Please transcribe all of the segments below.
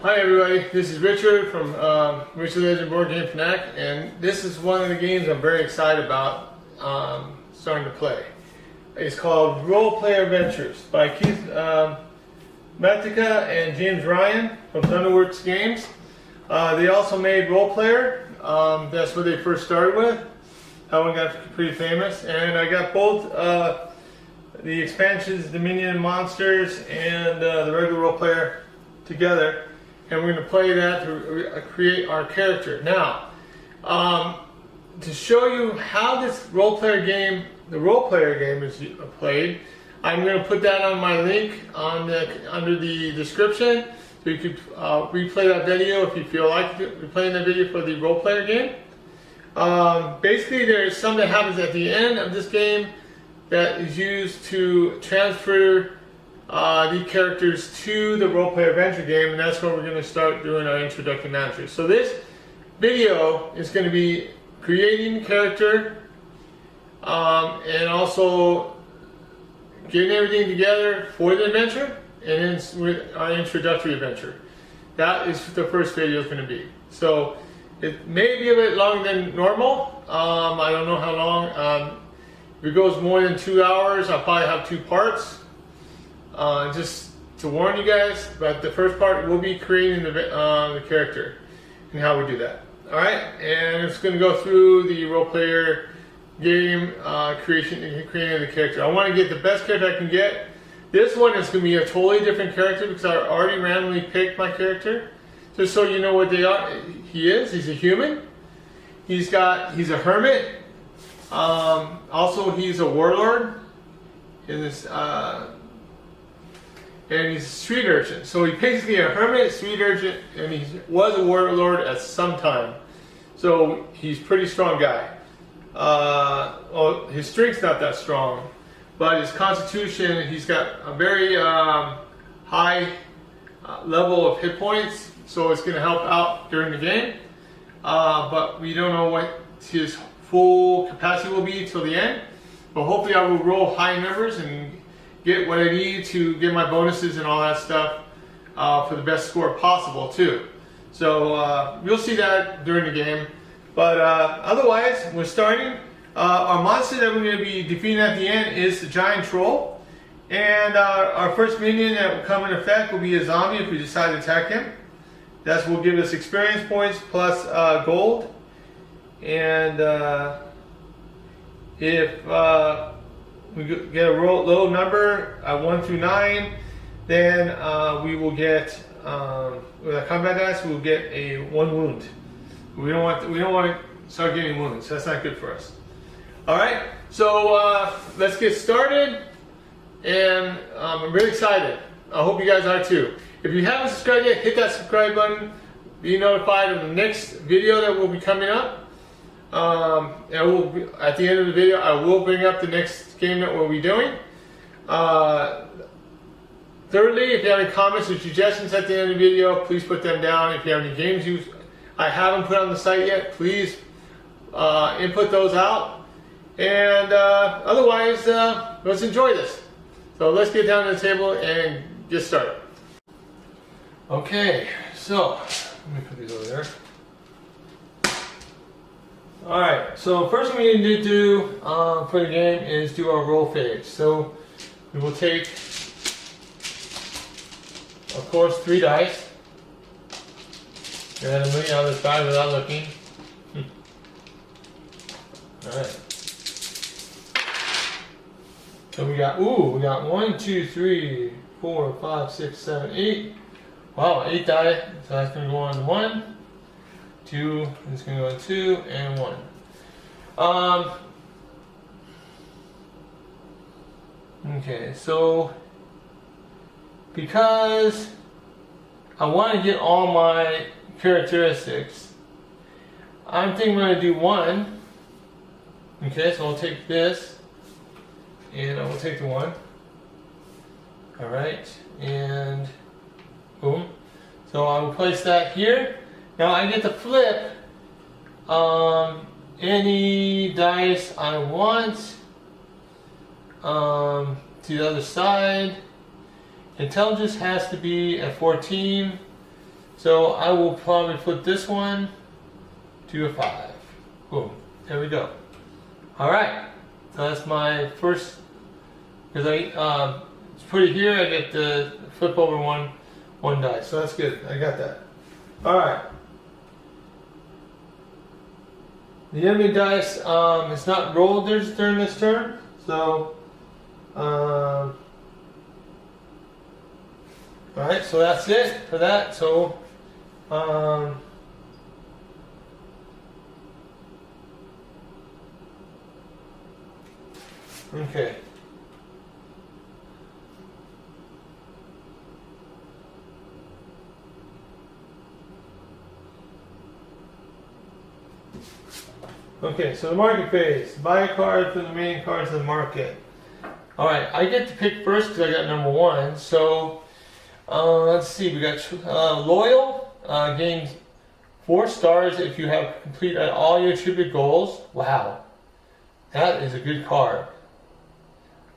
Hi everybody, this is Richard from Richard Legend Board Game Fanatic, and this is one of the games I'm very excited about starting to play. It's called RolePlayer Adventures by Keith Matica and James Ryan from Thunderworks Games. They also made RolePlayer. That's what they first started with. That one got pretty famous, and I got both the expansions, Dominion and Monsters, and the regular RolePlayer together, and we're going to play that to create our character. Now, to show you how this RolePlayer game, the RolePlayer game, is played, I'm going to put that on my link on under the description, so you could replay that video if you feel like replaying that video for the RolePlayer game. Basically, there's something that happens at the end of this game that is used to transfer the characters to the RolePlayer Adventure game, and that's where we're going to start doing our introductory manager. So this video is going to be creating the character and also getting everything together for the adventure, and then with our introductory adventure. That is the first video is going to be. So it may be a bit longer than normal. I don't know how long. If it goes more than 2 hours, I'll probably have 2 parts. Just to warn you guys, but the first part will be creating the character and how we do that. Alright, and it's going to go through the RolePlayer game creating the character. I want to get the best character I can get. This one is going to be a totally different character because I already randomly picked my character. Just so you know what they are. He's a human. He's a hermit. Also, he's a warlord in this. And he's a street urchin. So he's basically a hermit, street urchin, and he was a warlord at some time. So he's a pretty strong guy. Well, his strength's not that strong, but his constitution, he's got a very high level of hit points, so it's going to help out during the game. But we don't know what his full capacity will be till the end. But hopefully I will roll high numbers and get what I need to get my bonuses and all that stuff for the best score possible too. So you'll see that during the game. But otherwise, we're starting. Our monster that we're going to be defeating at the end is the giant troll. And our first minion that will come in effect will be a zombie if we decide to attack him. That will give us experience points plus gold. And if we get a low number, 1 through 9, then we will get with a combat dice. We will get a 1 wound. We don't want to start getting wounds. That's not good for us. All right, so let's get started. And I'm really excited. I hope you guys are too. If you haven't subscribed yet, hit that subscribe button. Be notified of the next video that will be coming up. At the end of the video, I will bring up the next game that we'll be doing. Thirdly, if you have any comments or suggestions at the end of the video, please put them down. If you have any games I haven't put on the site yet, please input those out. And otherwise, let's enjoy this. So let's get down to the table and get started. Okay, so let me put these over there. Alright, so first thing we need to do for the game is do our roll phase. So we will take, of course, 3 dice. Go ahead and move out of this die without looking. Alright. So we got 1, 2, 3, 4, 5, 6, 7, 8. Wow, 8 die. So that's going to go on 1. 2, it's going to go on 2, and 1. Okay, so because I want to get all my characteristics, I'm thinking I'm going to do 1. Okay, so I'll take this, and I will take the 1. Alright, and boom. So I will place that here. Now I get to flip any dice I want to the other side. Intelligence has to be at 14. So I will probably flip this one to a 5. Boom. There we go. Alright. So that's my first, because I put it here, I get the flip over one die. So that's good. I got that. Alright. The enemy dice, it's not rolled during this turn. So, alright, so that's it for that. So, okay. Okay, so the market phase. Buy a card for the main cards of the market. Alright, I get to pick first because I got number 1. So, let's see, we got Loyal, gains 4 stars if you have completed all your attribute goals. Wow, that is a good card.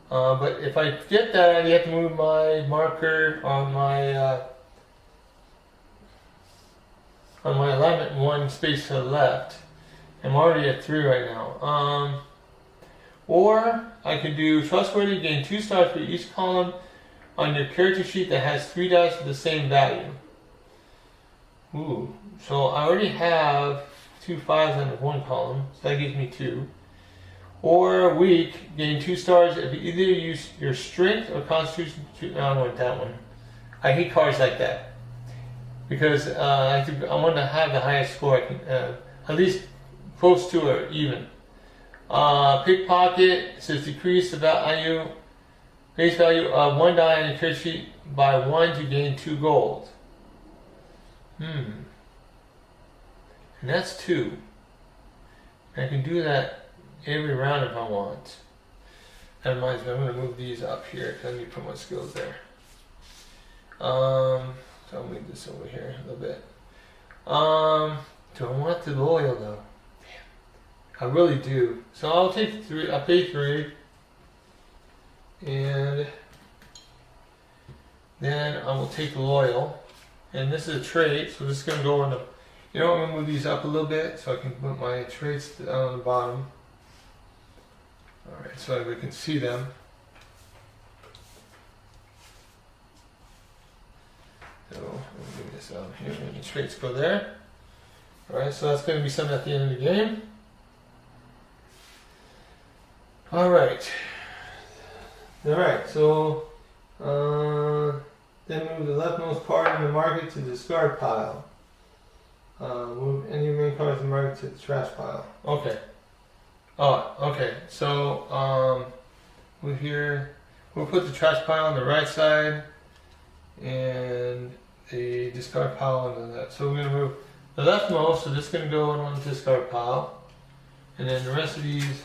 But if I get that, you have to move my marker on my alignment 1 space to the left. I'm already at 3 right now. Or I could do Trustworthy, gain 2 stars for each column on your character sheet that has 3 dice with the same value. Ooh, so I already have 2 5s under 1 column, so that gives me 2. Or Weak, gain 2 stars if you either use your Strength or Constitution. I want that one. I hate cards like that because I want to have the highest score I can, at least close to or even. Pickpocket says decrease the base value of 1 die on your character sheet by 1 to gain 2 gold. And that's 2. And I can do that every round if I want. That reminds me, I'm going to move these up here because I need to put my skills there. So I'll move this over here a little bit. Do I want the Loyal though? I really do. So I'll take 3. I'll pay 3, and then I will take Loyal. And this is a trait, so this is going to go on the. You know, I'm going to move these up a little bit so I can put my traits down on the bottom. All right, so we can see them. So let me move this out here, and the traits go there. All right, so that's going to be something at the end of the game. Alright, so then move the leftmost card in the market to the discard pile. Move any main cards in the market to the trash pile. Okay. Oh, okay. So we'll put the trash pile on the right side and the discard pile on the left. So we're going to move the leftmost, so this is going to go on the discard pile. And then the rest of these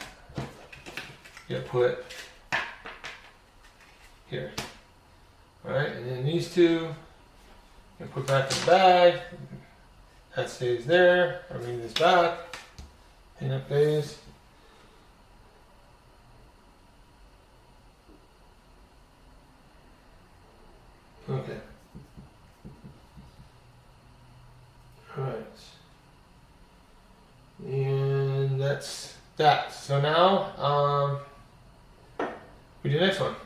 get put here. Alright, and then these 2 get put back in the bag. That stays there. I bring this back. Peanut phase. Okay. Alright. And that's that. So now, we do the next one.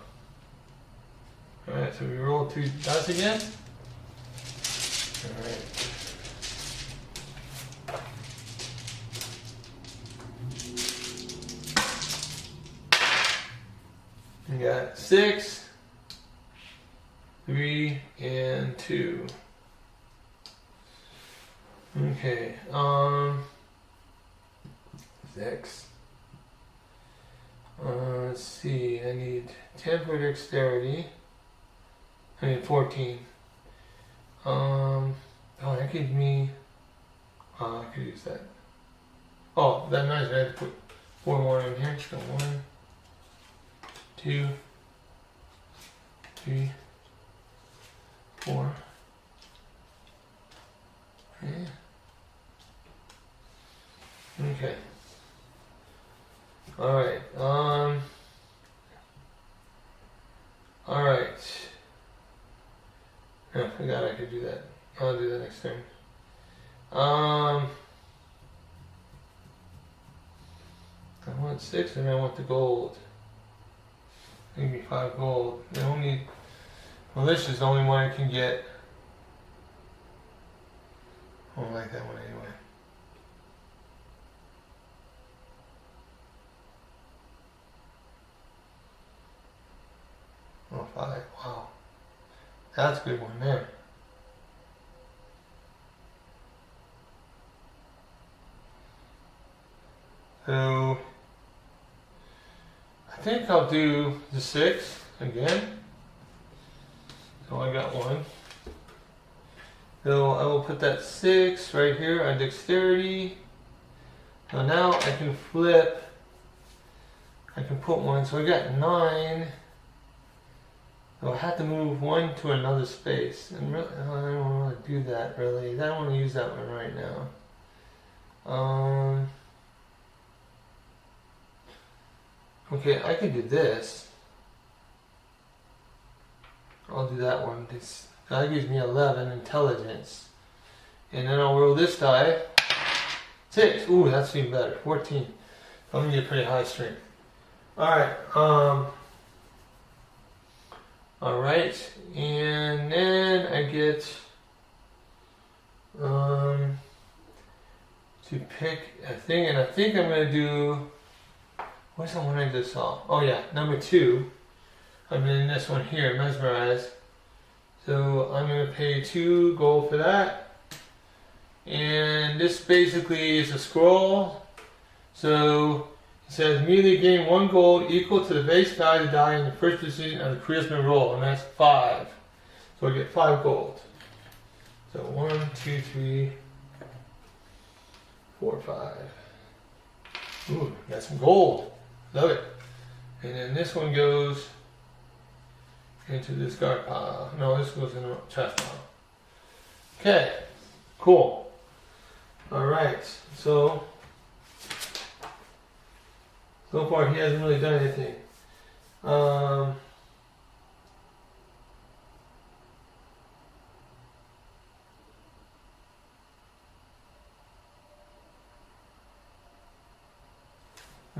Alright, so we roll 2 dice again. Alright. We got 6, 3, and 2. Okay, 6. Let's see, I need 10 for dexterity. I need 14. Oh, that gives me. I could use that. Oh, that nice. I have to put 4 more in here. So 1, 2, 3, 4. Yeah. Okay. Alright, alright. I forgot I could do that. I'll do that next turn. I want 6 and I want the gold. Give me 5 gold. Well, this is the only one I can get. I don't like that one anyway. Oh, 5. Wow. That's a good one there. So I think I'll do the 6 again. So I got 1. So I will put that 6 right here on dexterity. So now I can flip. I can put 1. So I got 9. So I have to move 1 to another space. And really, I don't want to do that really. I don't want to use that one right now. Okay, I can do this. I'll do that one. That gives me 11 intelligence. And then I'll roll this die. 6. Ooh, that's even better. 14. I'm gonna get pretty high strength. Alright, alright, and then I get to pick a thing, and I think I'm gonna do, what's the one I just saw? Oh yeah, number 2. I'm in this one here, mesmerize. So I'm gonna pay 2 gold for that. And this basically is a scroll. So it says immediately gain 1 gold equal to the base value of the die in the first position of the charisma roll, and that's 5. So I get 5 gold. So 1, 2, 3, 4, 5. Ooh, got some gold. Love it. And then this one goes into this guard pile. No, this goes in the chest pile. Okay, cool. Alright, so far he hasn't really done anything.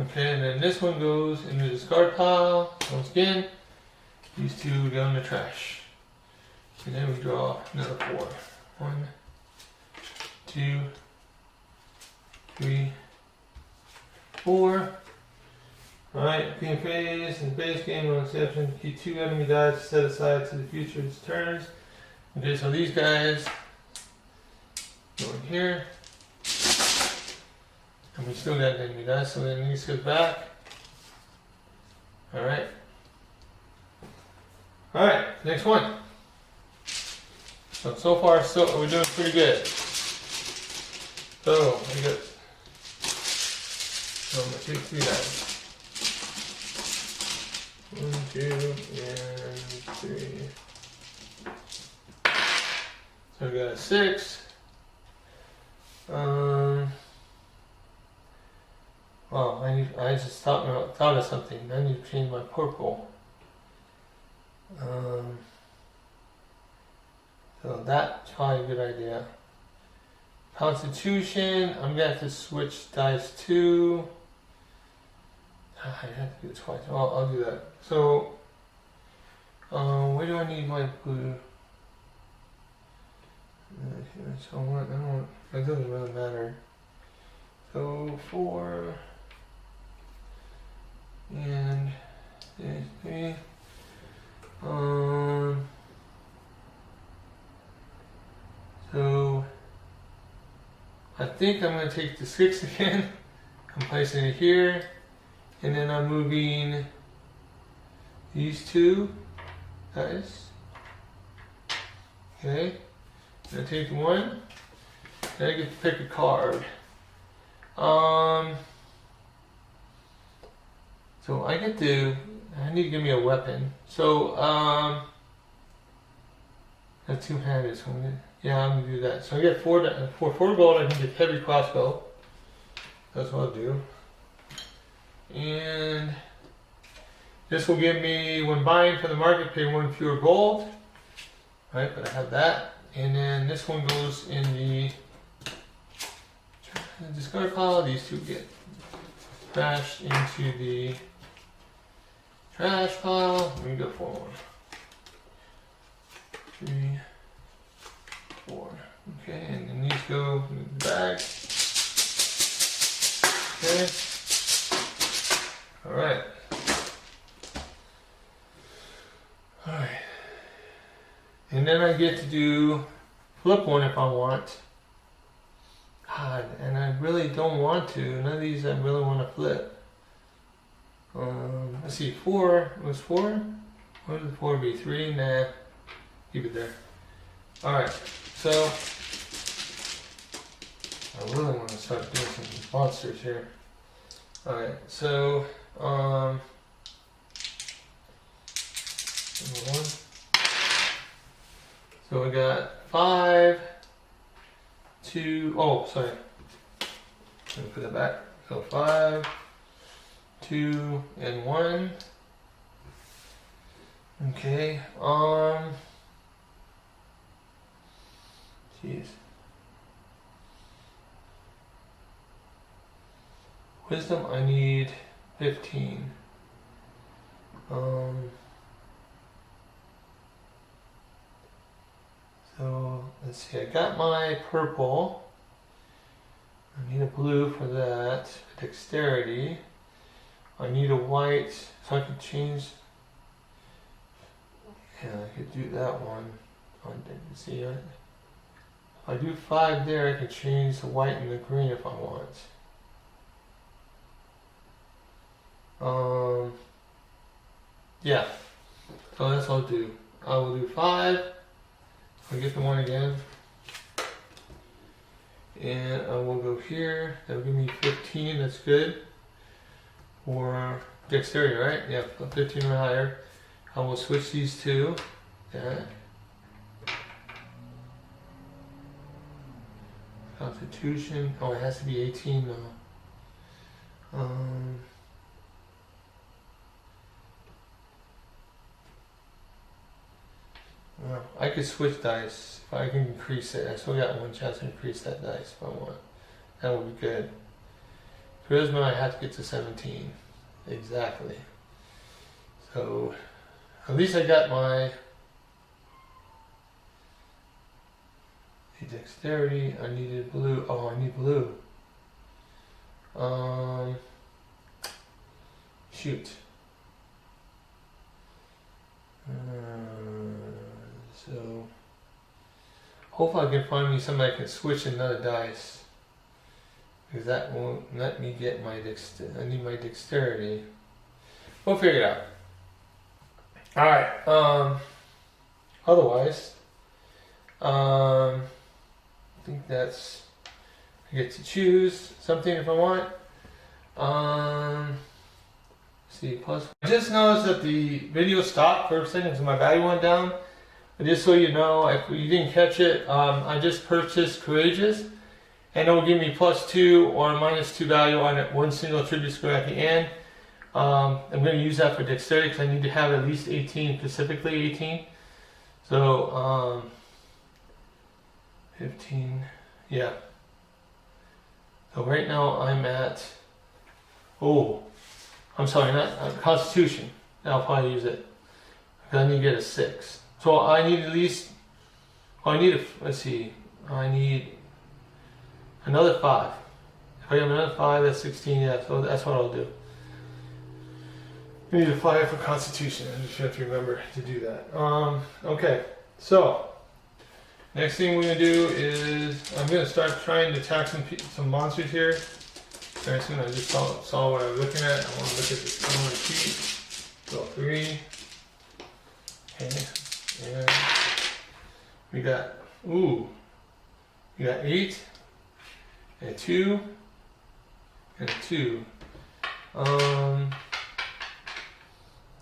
Okay, and then this one goes into the discard pile. Once again, these 2 go in the trash. And then we draw another 4. 1, 2, 3, 4. Alright, being phase in the base game, no exception. Keep 2 enemy dice set aside to the future of its turns. Okay, so these guys go in here. And we still got enemy dice, so then these go back. Alright. Alright, next one. So far, we're doing pretty good. So, I'm going to take 3 dice. 1, 2, and 3. So we got a 6. Well, I just thought of something. I need to change my purple. So that's probably a good idea. Constitution, I'm gonna have to switch dice too. I have to do it twice. I'll do that. So, where do I need my blue? So it doesn't really matter. So 4 and 3. So I think I'm going to take the 6 again. I'm placing it here, and then I'm moving these 2 guys. Okay, I'm going to take 1. Then I get to pick a card. So I need to give me a weapon. So that's 2-handed. So I'm gonna do that. So I get 4 gold. I can get heavy crossbow. That's what I'll do. And this will give me, when buying from the market, pay 1 fewer gold. Right, but I have that. and then this one goes in the discard pile. These two get trashed into the trash pile. Let me go 4 more. 3, 4. Okay, and then these go in the bag. Okay. Alright. Alright. And then I get to do flip one if I want. God, and I really don't want to. None of these I really want to flip. Let's see, 4. Was 4? What would 4 be? 3? Nah. Keep it there. Alright, so I really want to start doing some monsters here. Alright, so number 1. So we got 5, 2, oh sorry. Let me put it back. So 5, 2, and 1. Okay, jeez. Wisdom, I need 15. So let's see, I got my purple. I need a blue for that. Dexterity. I need a white, so I could change. Yeah, I could do that one. See, if I do 5 there, I can change the white and the green if I want. Yeah. So that's what I'll do. I will do 5. I'll get the 1 again. And I will go here. That'll give me 15. That's good. For dexterity, right? Yeah, 15 or higher. I will switch these two. That. Constitution. Oh, it has to be 18 though. Well, I could switch dice if I can increase it. I still got 1 chance to increase that dice if I want. That would be good. Charisma, I have to get to 17. Exactly. So, at least I got my dexterity. I needed blue. Oh, I need blue. Shoot. So, hopefully I can find me somebody I can switch another dice. Because that won't let me get my I need my dexterity. We'll figure it out. Alright, otherwise, I think that's, I get to choose something if I want. See, plus, I just noticed that the video stopped for a second because my value went down. But just so you know, if you didn't catch it, I just purchased Courageous, and it will give me +2 or -2 value on it, 1 single attribute score at the end. I'm going to use that for dexterity because I need to have at least 18, specifically 18. So, 15, yeah. So right now I'm at, I'm sorry, not Constitution. I'll probably use it because I need to get a 6. So I need at least, let's see, I need another 5. If I have another 5, that's 16, yeah, so that's what I'll do. I need a 5 for Constitution. I just have to remember to do that. Okay, so next thing we're gonna do is I'm gonna start trying to attack some monsters here. Very soon. I just saw what I was looking at. I want to look at this. I want to cheat. So 3. Okay, and we got we got 8 and a 2 and a 2.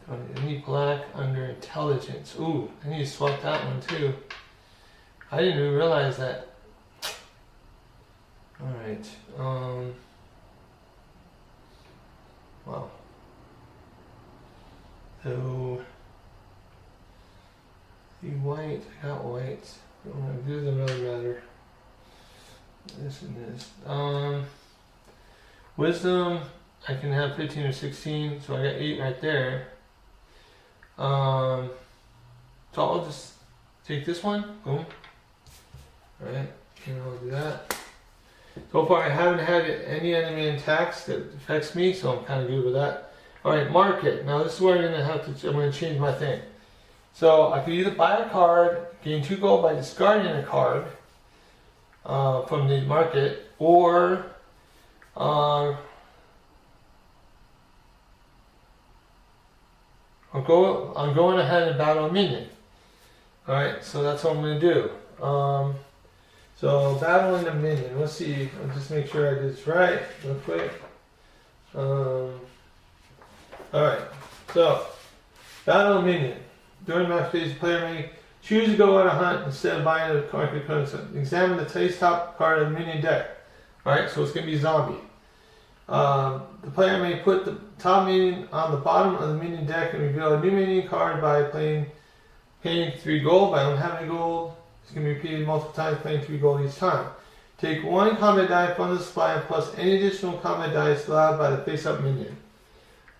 I need black under intelligence. I need to swap that one too. I didn't even realize that. Alright. Wow. So the white, I got white. It doesn't really matter. This and this. Wisdom, I can have 15 or 16, so I got 8 right there. So I'll just take this one, boom. Alright, and I'll do that. So far I haven't had any enemy attacks that affects me, so I'm kind of good with that. Alright, market. Now this is where I'm going to change my thing. So I could either buy a card, gain 2 gold by discarding a card from the market, or I'm going ahead and battle a minion. Alright, so that's what I'm going to do. So battling a minion. Let's see. I'll just make sure I did this right real quick. Alright, so battle a minion. During match phase, the player may choose to go on a hunt instead of buying a card. Examine the taste top card of the minion deck. Alright, so it's going to be zombie. The player may put the top minion on the bottom of the minion deck and reveal a new minion card by paying 3 gold. By not having gold, it's going to be repeated multiple times, paying 3 gold each time. Take 1 combat die from the supply plus any additional combat dice allowed by the face-up minion.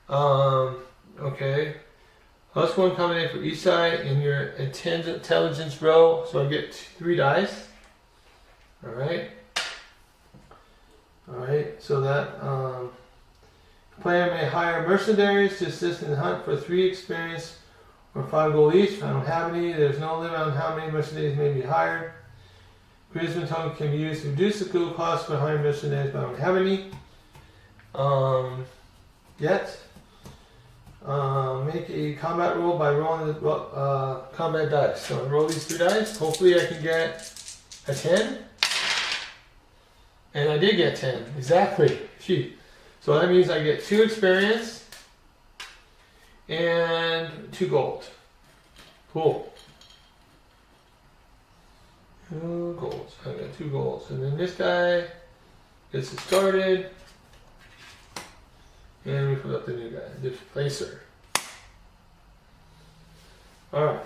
Okay. Plus 1 combat die for each side in your intelligence row, so I get 3 dice. Alright. Alright, so that the player may hire mercenaries to assist in the hunt for 3 experience or 5 gold each. If I don't have any, there's no limit on how many mercenaries may be hired. Charisma token can be used to reduce the gold cost for hiring mercenaries, but I don't have any yet. Make a combat roll by rolling the combat dice. So I roll these 3 dice. Hopefully I can get a 10. And I did get 10. Exactly. Gee. So that means I get 2 experience and 2 gold. Cool. 2 golds. I got 2 golds. And then this guy gets it started. And we put up the new guy, the displacer. Alright.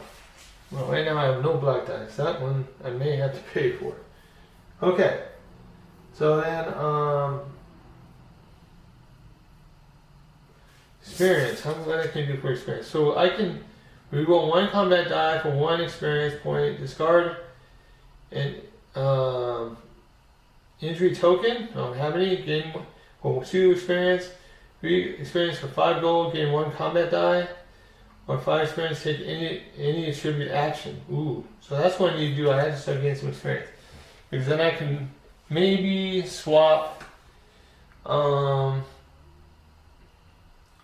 Well, right now I have no black dice. That one I may have to pay for. Okay. So then, experience. How much can I do for experience? So I can reroll 1 combat die for 1 experience point, discard an injury token. I don't have any. Gain 2 experience. 3 experience for 5 gold. Gain 1 combat die. Or 5 experience. Take any attribute action. Ooh. So that's what I need to do. I have to start getting some experience because then I can maybe swap 1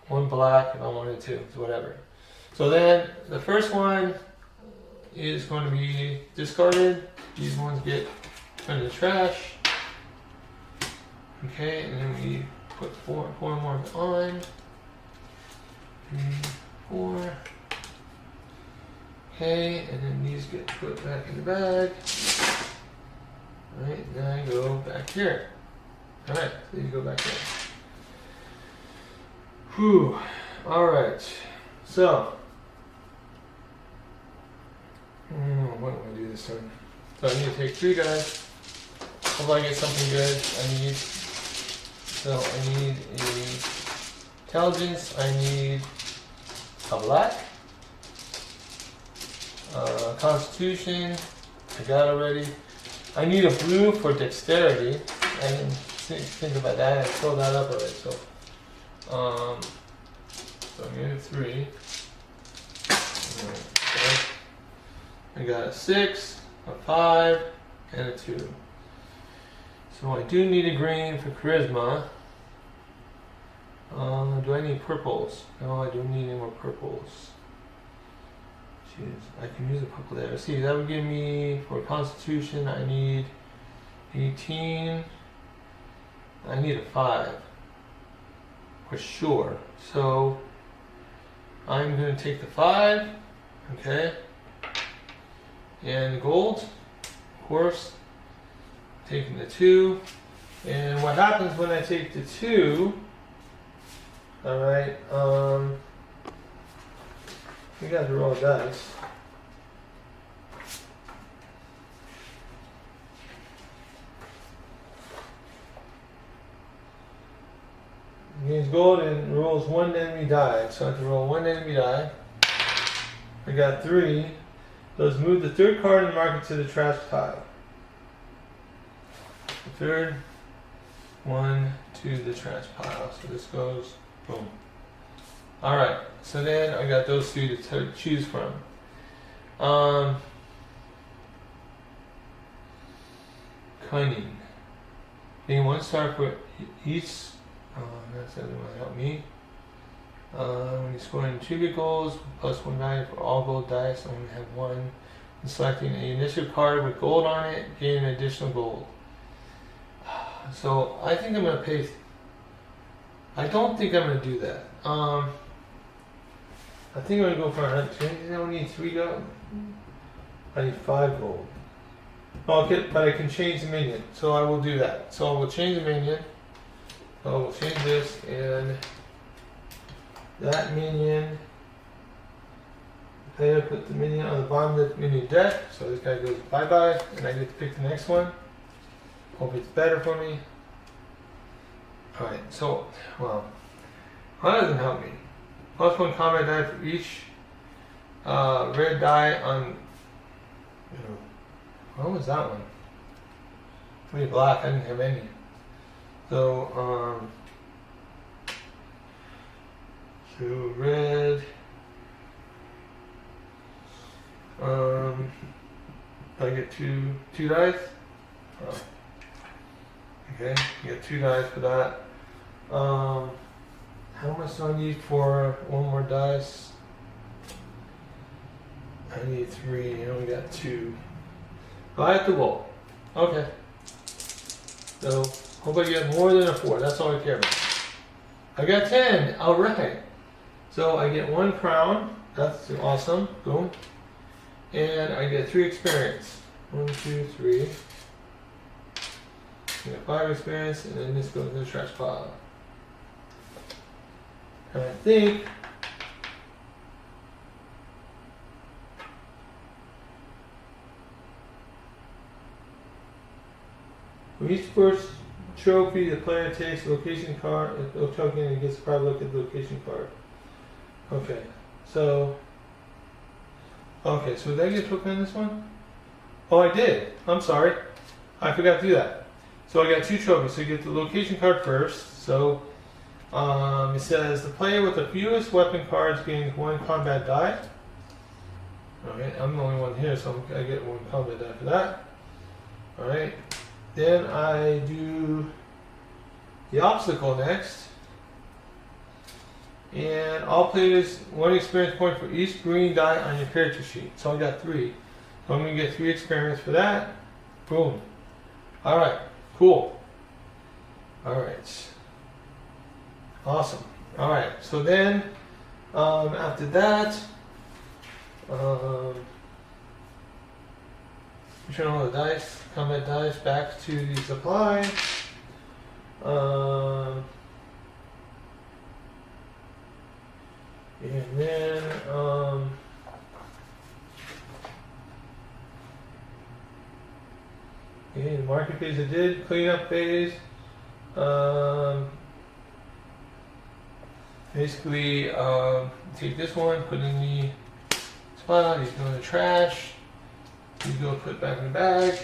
black if I wanted to, so whatever. So then the first one is going to be discarded. These ones get put in the trash. Okay, and then we put 4 more on. 3, 4. Okay, and then these get put back in the bag. Alright, now I go back here. Alright, so you go back there. Whew. Alright, so. What do I do this time? So I need to take 3 guys. Hopefully I get something good. I need a intelligence. I need a black. Constitution. I got already. I need a blue for dexterity. I didn't think about that. I filled that up already. So I'm going to have 3. Okay. I got a 6, a 5, and a 2. So I do need a green for charisma. Do I need purples? No, I don't need any more purples. Jeez, I can use a purple there. See, that would give me, for constitution, I need 18. I need a 5. For sure. So, I'm going to take the 5. Okay. And gold, of course. Taking the 2. And what happens when I take the 2, alright, you guys roll dice. Gains gold and rolls one enemy die. So I have to roll one enemy die. I got 3. Let's move the 3rd card and mark it to the trash pile. The 3rd one to the trash pile. So this goes boom. Alright, so then I got those 3 to choose from. Cunning. Gain 1 star for each. That's the other one that helped me. When you score in 2 good goals, plus 1 value for all gold dice, I only have 1. And selecting an initiative card with gold on it, gain an additional gold. So I think I'm going to pay. I don't think I'm going to do that. I think I'm going to go for 100. I don't need 3 gold. I need 5 gold. Okay, but I can change the minion, so I will do that. So I will change the minion. So I will change this and that minion. The player put the minion on the bottom of the minion deck. So this guy goes bye bye, and I get to pick the next one. Hope it's better for me. Alright, so, well, that doesn't help me. Plus 1 combat die for each red die on. What was that one? 3 black, I didn't have any. So, so red. I get two dice. Oh. Okay, you get 2 dice for that. How much do I need for 1 more dice? I need 3. I only got 2. Oh, I have to roll. Okay. So, hope I get more than a 4. That's all I care about. I got 10. Alright. So, I get 1 crown. That's awesome. Boom. And I get 3 experience. 1, 2, 3. I got 5 experience, and then this goes in the trash pile. And I think for each first trophy, the player takes a location card, a token, and gets a private look at the location card. Okay, so did I get a token on this one? Oh, I did. I'm sorry. I forgot to do that. So I got 2 trophies. So you get the location card first. So it says the player with the fewest weapon cards gains 1 combat die. Alright, I'm the only one here, so I get 1 combat die for that. Alright. Then I do the obstacle next. And all players 1 experience point for each green die on your character sheet. So I got 3. So I'm going to get 3 experience for that. Boom. Alright, cool. Alright. Awesome. Alright, so then after that, return all the dice, combat dice back to the supply. And then the market phase I did, cleanup phase. Basically, take this one, put it in the spot, you go in the trash, you go put it back in the bag,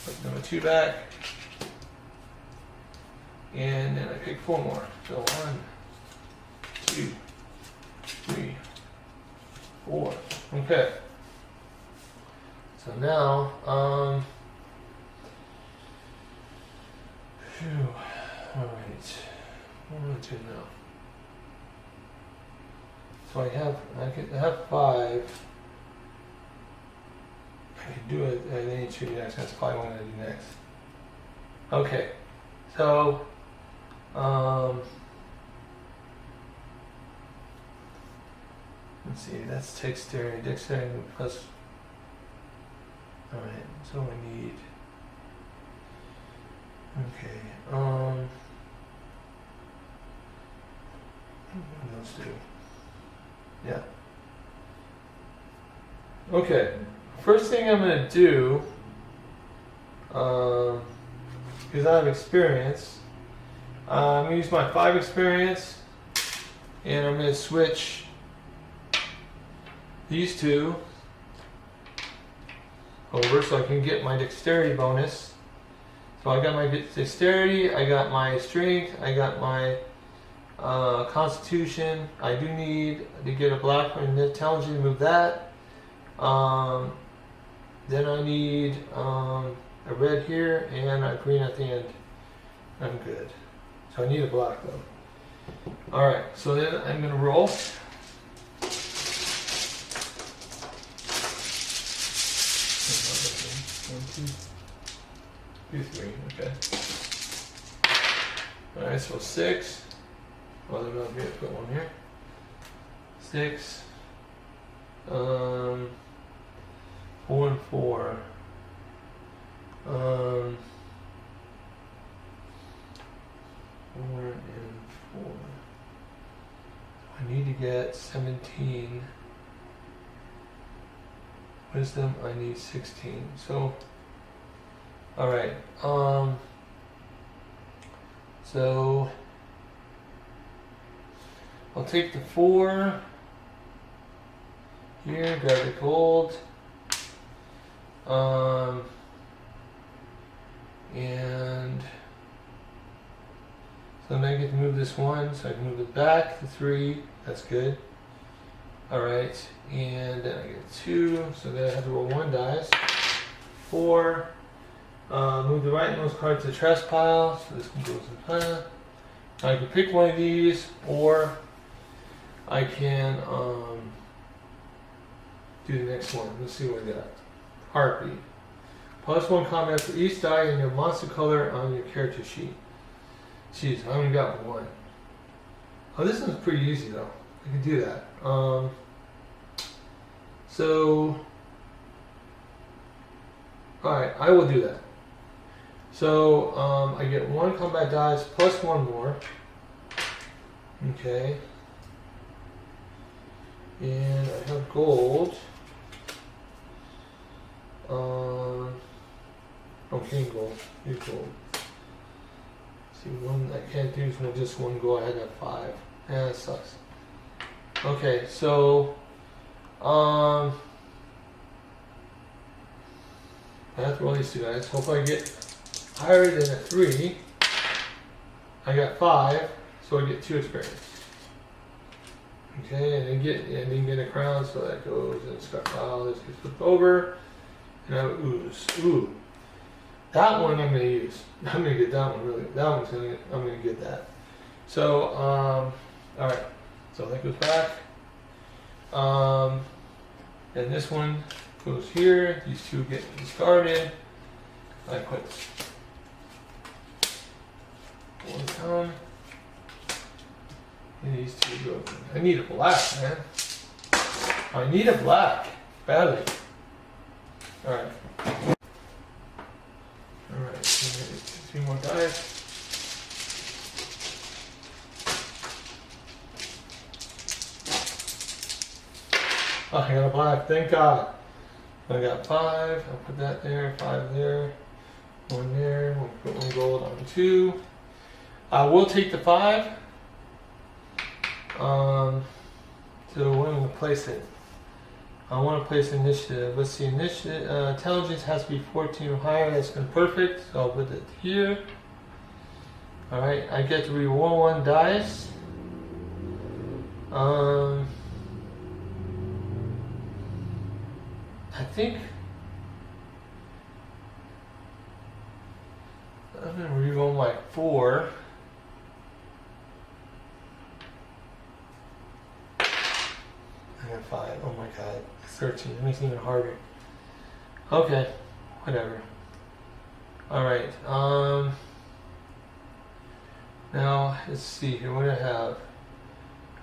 put number 2 back, and then I pick 4 more. So 1, 2, 3, 4. Okay. So now, all right. What am I doing now? So I have 5. I can do it. I need 2 next. That's probably what I'm gonna do next. Okay. So, let's see. That's dexterity plus. All right. So I need. Okay. Those 2. Yeah. Okay. First thing I'm going to do, because I have experience, I'm going to use my 5 experience, and I'm going to switch these two over so I can get my dexterity bonus. So I got my dexterity, I got my strength, I got my constitution. I do need to get a black one intelligence to move that. Then I need a red here and a green at the end. I'm good. So I need a black though. Alright, so then I'm going to roll. 2, 3, okay. Alright, so 6. Well, then I'll put one here. 6. 4 and 4. 4 and 4. I need to get 17. Wisdom, I need 16. So, alright. So I'll take the 4 here, grab the gold. And so then I get to move this 1, so I can move it back to 3. That's good. Alright, and then I get 2, so then I have to roll 1 dice. 4. Move the rightmost card to the trash pile, so this one goes in pile. I can pick one of these, or I can do the next one. Let's see what we got. Heartbeat. +1 combat for each die in your monster color on your character sheet. Jeez, I only got 1. Oh, this one's pretty easy though. I can do that. So, alright, I will do that. So, I get 1 combat dice plus 1 more. Okay. And I have gold. Okay, gold. Use gold. See, one I can't do from just 1 gold. I had that 5. Yeah, that sucks. Okay, so I have to roll these 2 guys. Hope I get higher than a 3. I got 5, so I get 2 experience. Okay, and then get a crown, so that goes and start file. This gets flipped over, and I have ooze. Ooh, that one I'm gonna use. I'm gonna get that one really. That one's I'm gonna get that. So all right, so that goes back. And this one goes here. These 2 get discarded. I put 1 down. And these 2 go. I need a black, man. I need a black. Badly. Alright. Alright, so 2 more dice. Oh, I got a black, thank God. I got 5, I'll put that there, 5 there, 1 there, we'll put 1 gold on 2. I will take the 5. So where am I going to place it? I want to place initiative. Let's see, initiative, intelligence has to be 14 or higher. That's been perfect. So I'll put it here. Alright, I get to re-roll 1 dice. I think I'm going to re-roll my 4. I got 5. Oh my god. 13. It makes it even harder. Okay. Whatever. Alright. Now, let's see here. What do I have?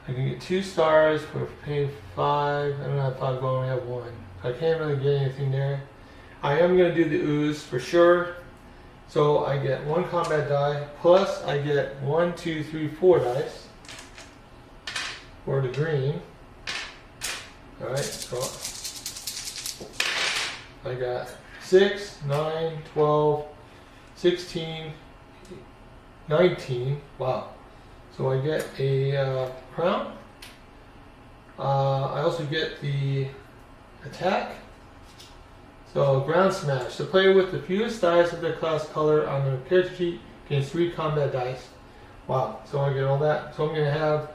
I can get 2 stars for paying 5. I don't have 5 gold. I only have 1. So I can't really get anything there. I am going to do the ooze for sure. So I get 1 combat die. Plus I get 1, 2, 3, 4 dice. For the green. Alright, so I got 6, 9, 12, 16, 19. Wow. So I get a crown. I also get the attack. So ground smash. The player with the fewest dice of their class color on their character sheet gains 3 combat dice. Wow. So I get all that. So I'm going to have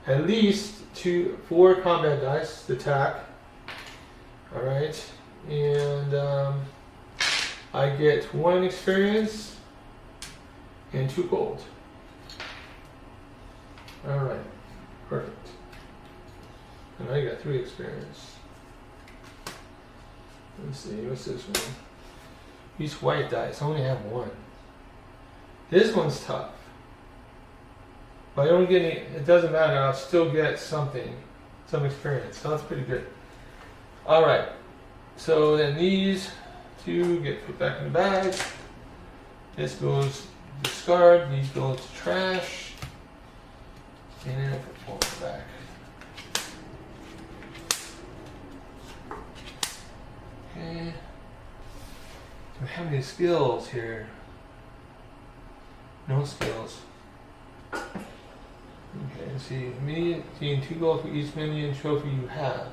at least 4 combat dice to attack. All right. And I get 1 experience and 2 gold. All right. Perfect. And I got 3 experience. Let's see, what's this one? These white dice, I only have 1. This one's tough. But I don't get any, it doesn't matter, I'll still get something, some experience. So that's pretty good. Alright, so then these 2 get put back in the bag. This goes discard, these go to trash. And then I put 4 back. Okay. Do I have any skills here? No skills. Okay, let's see. Immediate gain 2 gold for each minion trophy you have.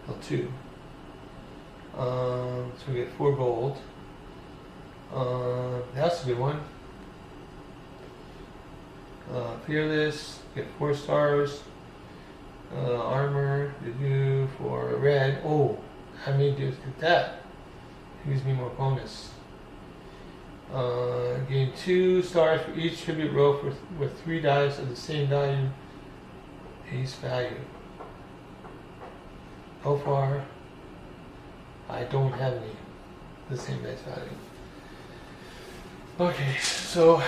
Well, 2. So we get 4 gold. That's a good one. Fearless, get 4 stars. Armor, you do for red. Oh, I may do that. It gives me more bonus. Gain 2 stars for each tribute roll with 3 dice of the same value, base value. So far, I don't have any the same base value. Okay, so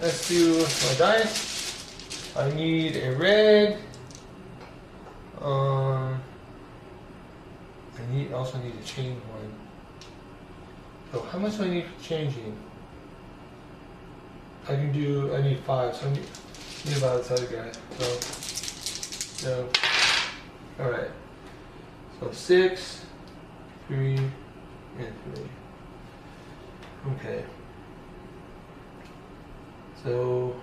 let's do my dice. I need a red. I also need to change one. So how much do I need for changing? I need 5, so I need about this other guy. So alright. So 6, 3, and 3. Okay. So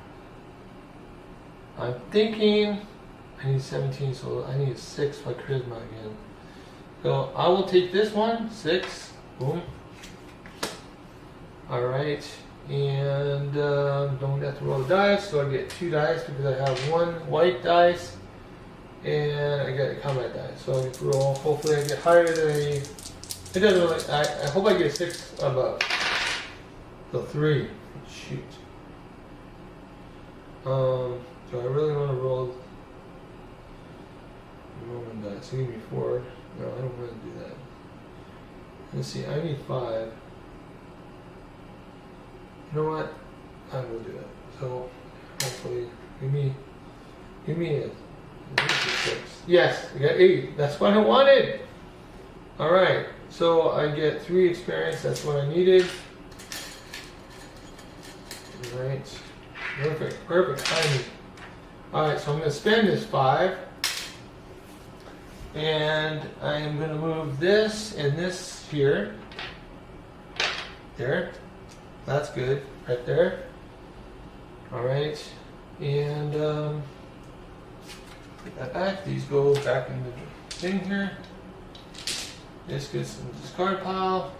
I'm thinking I need 17, so I need 6 for charisma again. So I will take this one, 6, boom. Alright, and don't have to roll the dice, so I get 2 dice because I have 1 white dice, and I get a combat dice. So I get to roll, hopefully I get higher than it doesn't really, I hope I get 6 above. So 3, shoot. So I really want to roll 1 dice, so give me 4. No, I don't want to do that. Let's see, I need 5. You know what? I will do it. So hopefully, give me a 6. Yes, I got 8. That's what I wanted. All right. So I get 3 experience. That's what I needed. All right. Perfect timing. All right. So I'm going to spend this 5. And I am going to move this and this here. There. That's good. Right there. Alright. And put that back. These go back in the thing here. This gets in the discard pile.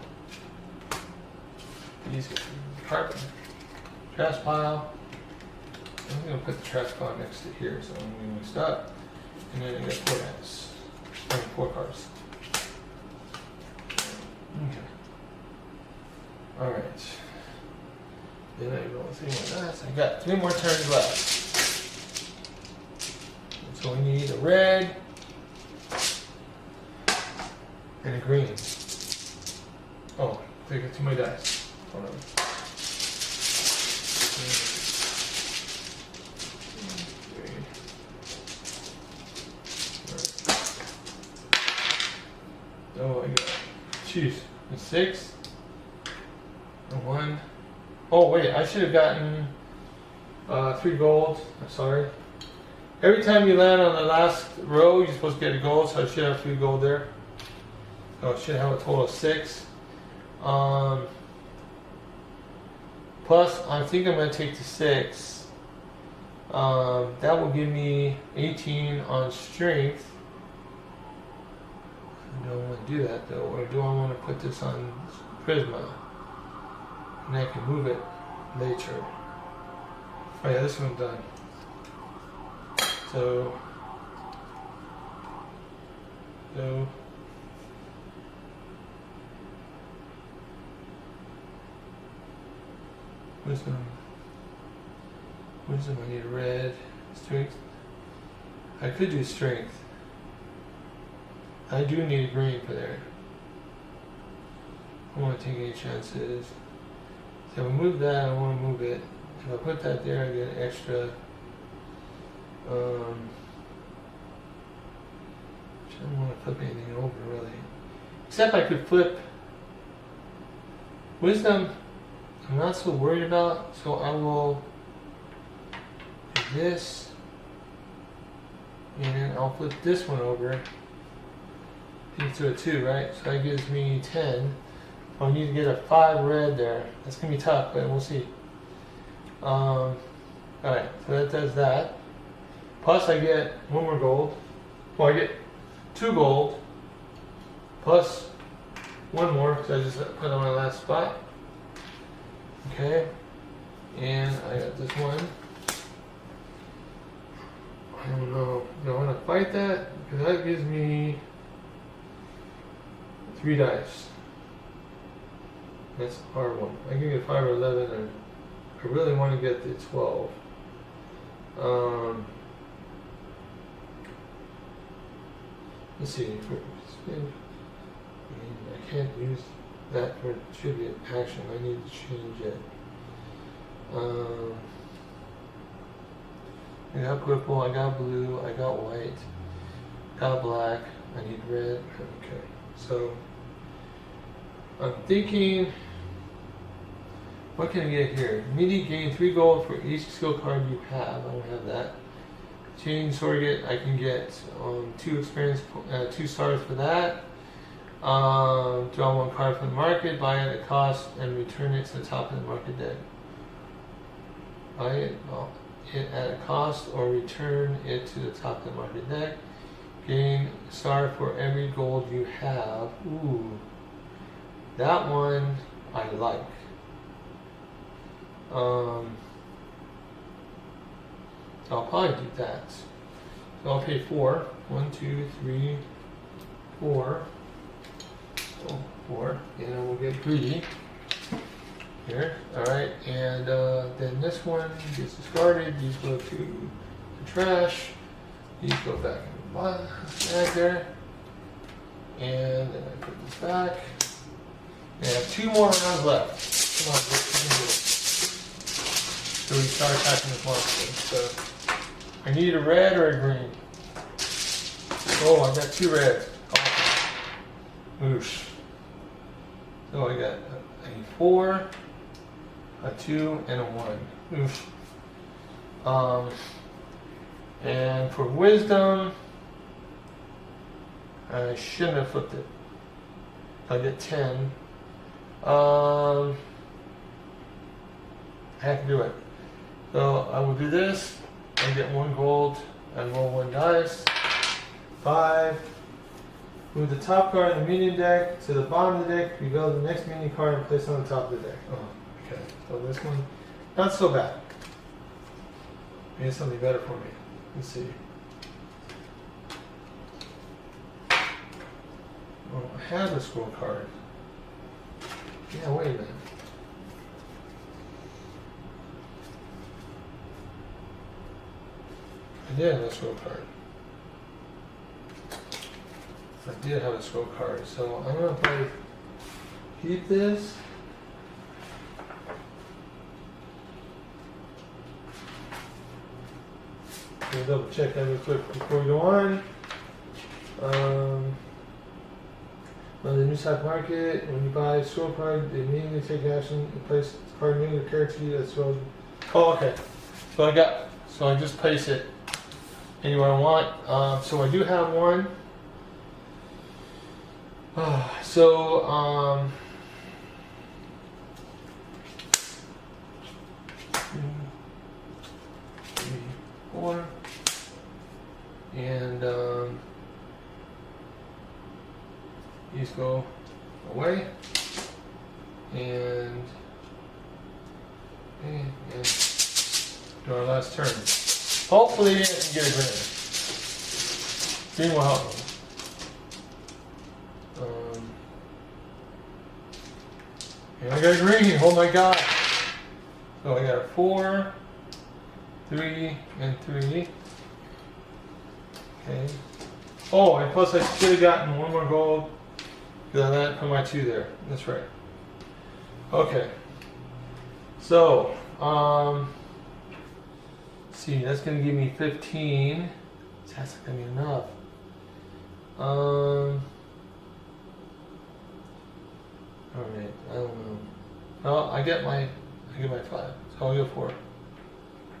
These get in the trash pile. I'm going to put the trash pile next to here so I'm going to mix it up. And then I get 4 dice. 4 cards. Okay. Alright. Then I roll 3 more dice. I got 3 more turns left. So we need a red and a green. Oh, I got 2 more dice. Hold on. Oh, I got, jeez, a 6, a 1. Oh wait, I should have gotten 3 gold. I'm sorry. Every time you land on the last row, you're supposed to get a gold, so I should have 3 gold there. So I should have a total of 6. Plus, I think I'm going to take the 6. That will give me 18 on strength. I don't want to do that though, or do I want to put this on Prisma? And I can move it later. Oh yeah, this one's done. So wisdom, I need red. Strength, I could do strength. I do need green for there. I don't want to take any chances. So if I move that, I want to move it. If I put that there, I get extra. I don't want to flip anything over really. Except I could flip wisdom. I'm not so worried about, so I will do this. And I'll flip this one over. Into a 2, right? So that gives me 10. I'll need to get a 5 red there. That's gonna be tough, but we'll see. Alright, so that does that. Plus I get 1 more gold. Well, I get 2 gold. Plus 1 more, because I just put on my last spot. Okay. And I got this one. I don't know. Do I want to fight that? Because that gives me 3 dice. That's a hard one. I can get 5 or 11, and I really want to get the 12. Let's see. I can't use that for tribute action. I need to change it. I got purple, I got blue, I got white, got black, I need red. Okay, so I'm thinking, what can I get here? Immediate gain 3 gold for each skill card you have. I don't have that. Change surrogate, I can get 2 experience, 2 stars for that. Draw 1 card from the market, buy it at a cost, and return it to the top of the market deck. Buy it at a cost or return it to the top of the market deck. Gain a star for every gold you have. Ooh, that one I like. So I'll probably do that. So I'll pay 4. 1, 2, 3, 4. Oh, 4. And we'll get greedy here. Alright, and then this one gets discarded. These go to the trash. These go back in the bag there. And then I put this back. And I have 2 more rounds left. Come on, let's do it. So we start attacking this monster. So I need a red or a green. Oh, I got 2 reds. Awesome. Oosh. So I got a 4, a 2, and a 1. Oof. And for wisdom, I shouldn't have flipped it. I get 10. I have to do it. So I will do this. I get 1 gold and roll 1 dice. 5. Move the top card in the minion deck to the bottom of the deck. Reveal the next minion card and place it on the top of the deck. Oh, okay. So this one, not so bad. Maybe something better for me. Let's see. Oh, I have a scroll card. Yeah, wait a minute. I did have a scroll card. I did have a scroll card, so I'm gonna probably keep this. Gonna double check that real quick before we go on. On the new stock market, when you buy a scroll card, they immediately take action and place the card name or character you as well. Oh, okay. So I just place it anywhere I want. So I do have one. these go away. And do our last turn. Hopefully I can get a green. Green will help me. And I got a green, oh my god. So I got a 4, 3, and 3. Okay. Oh, and plus I should have gotten one more gold because I let put my 2 there. That's right. Okay. So, see, that's gonna give me 15. That's not gonna be enough. Alright, I don't know. Well, I get my 5, so I'll go 4.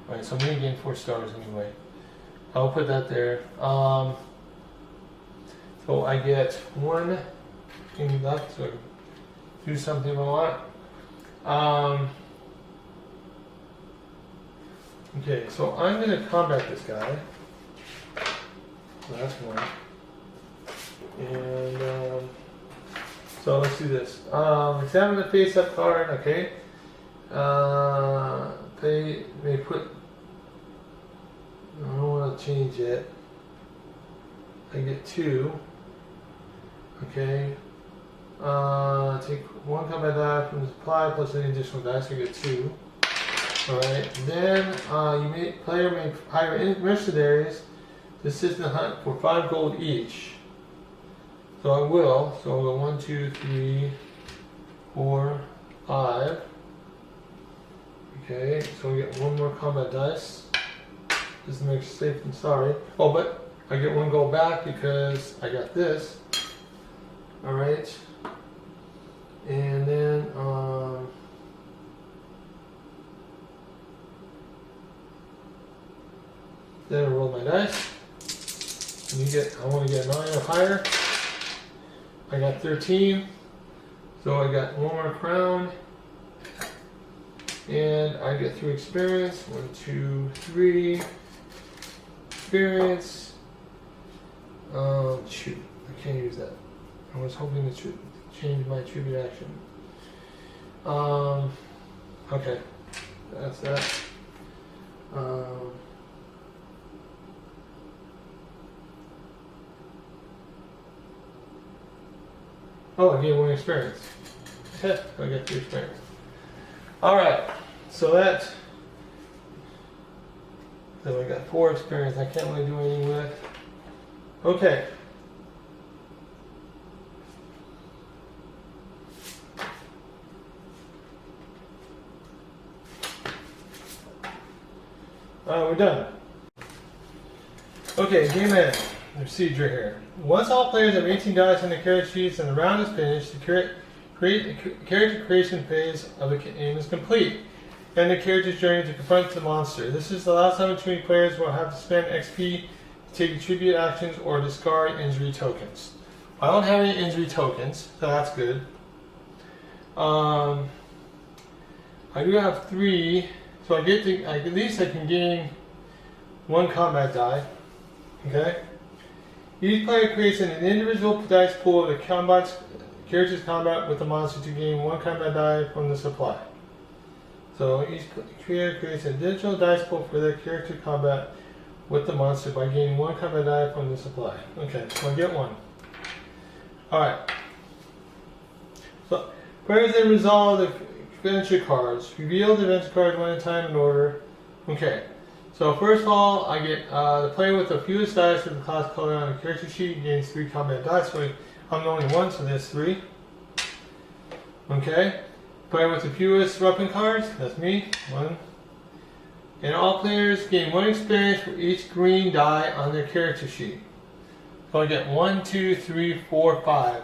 Alright, so I'm gonna gain 4 stars anyway. I'll put that there. So I get 1 thing left, so I can do something if I want. Okay, so I'm gonna combat this guy. So that's 1. And so let's do this. Examine the face-up card. Okay. They put. I don't want to change it. I get 2. Okay. Take 1 combat die from the supply plus any additional dice. So I get 2. All right. Then player may hire mercenaries to assist in the hunt for 5 gold each. So I will. So I'll go 1, 2, 3, 4, 5. Okay, so we get 1 more combat dice. Just to make it safe and sorry. Oh, but I get 1 gold back because I got this. Alright. And then I roll my dice. And I want to get 9 or higher. I got 13, so I got 1 more crown, and I get 3 experience. 1, 2, 3 experience. Shoot, I can't use that. I was hoping to change my tribute action. Okay, that's that. Oh, I get 1 experience. I get 3 experience. Alright, so I got 4 experience. I can't really do anything with. Okay. We're done. Okay, game end. Procedure here. Once all players have 18 dice on the character sheets and the round is finished, the character creation phase of the game is complete, and the character's journey to confront the monster. This is the last time between players will have to spend XP to take tribute actions or discard injury tokens. I don't have any injury tokens, so that's good. I do have 3, so at least I can gain 1 combat die. Okay. Each player creates an individual dice pool of the character's combat with the monster to gain 1 combat die from the supply. So each player creates an individual dice pool for their character combat with the monster by gaining 1 combat die from the supply. Okay, so I get 1. Alright. So players then resolve the adventure cards. Reveal the adventure cards 1 at a time in order. Okay. So first of all, I get the player with the fewest dice with the class color on the character sheet gains 3 combat dice. So I'm the only one, so there's 3. Okay. Player with the fewest weapon cards, that's me, 1. And all players gain 1 experience for each green die on their character sheet. So I get 1, 2, 3, 4, 5.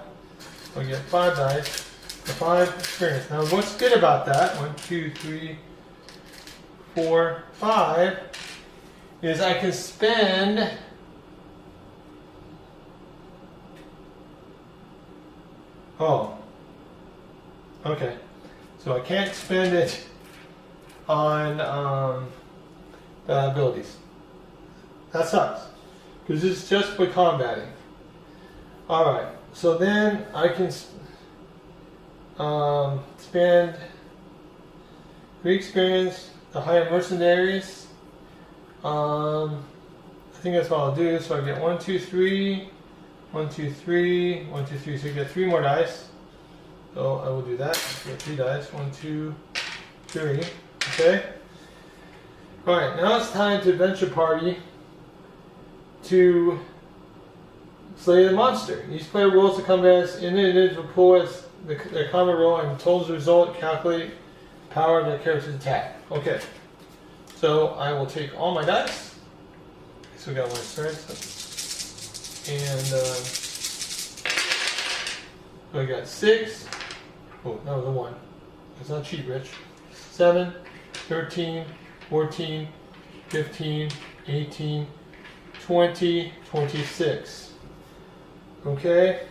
So I get 5 dice for 5 experience. Now what's good about that, 1, 2, 3, 4, 5, is I can spend okay. So I can't spend it on the abilities. That sucks. Because this is just for combating. Alright. So then I can spend 3 experience to hire mercenaries. I think that's what I'll do. So I get 1, 2, 3, 1, 2, 3, 1, 2, 3. So you get 3 more dice. So I will do that. Get 3 dice. 1, 2, 3. Okay. All right. Now it's time to adventure party to slay the monster. Each player rolls the combat in the individual pool as their combat roll and totals the result. Calculate power of their character's attack. Okay. So I will take all my dice. So we got 1 experience. And so I got 6. Oh, that was a 1. That's not cheap, Rich. 7, 13, 14, 15, 18, 20, 26. Okay.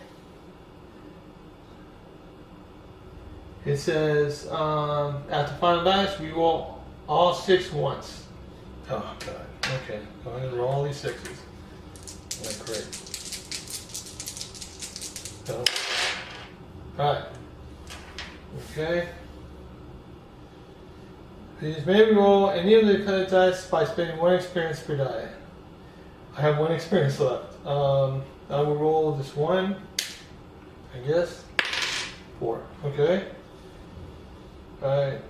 It says, after final dice, we roll all 6 once. Oh, God. Okay. Go ahead and roll all these 6s. That's great. So, alright. Okay. These may roll any of the colored dice by spending 1 experience per die. I have 1 experience left. I will roll this 1, I guess. 4. Okay. Alright.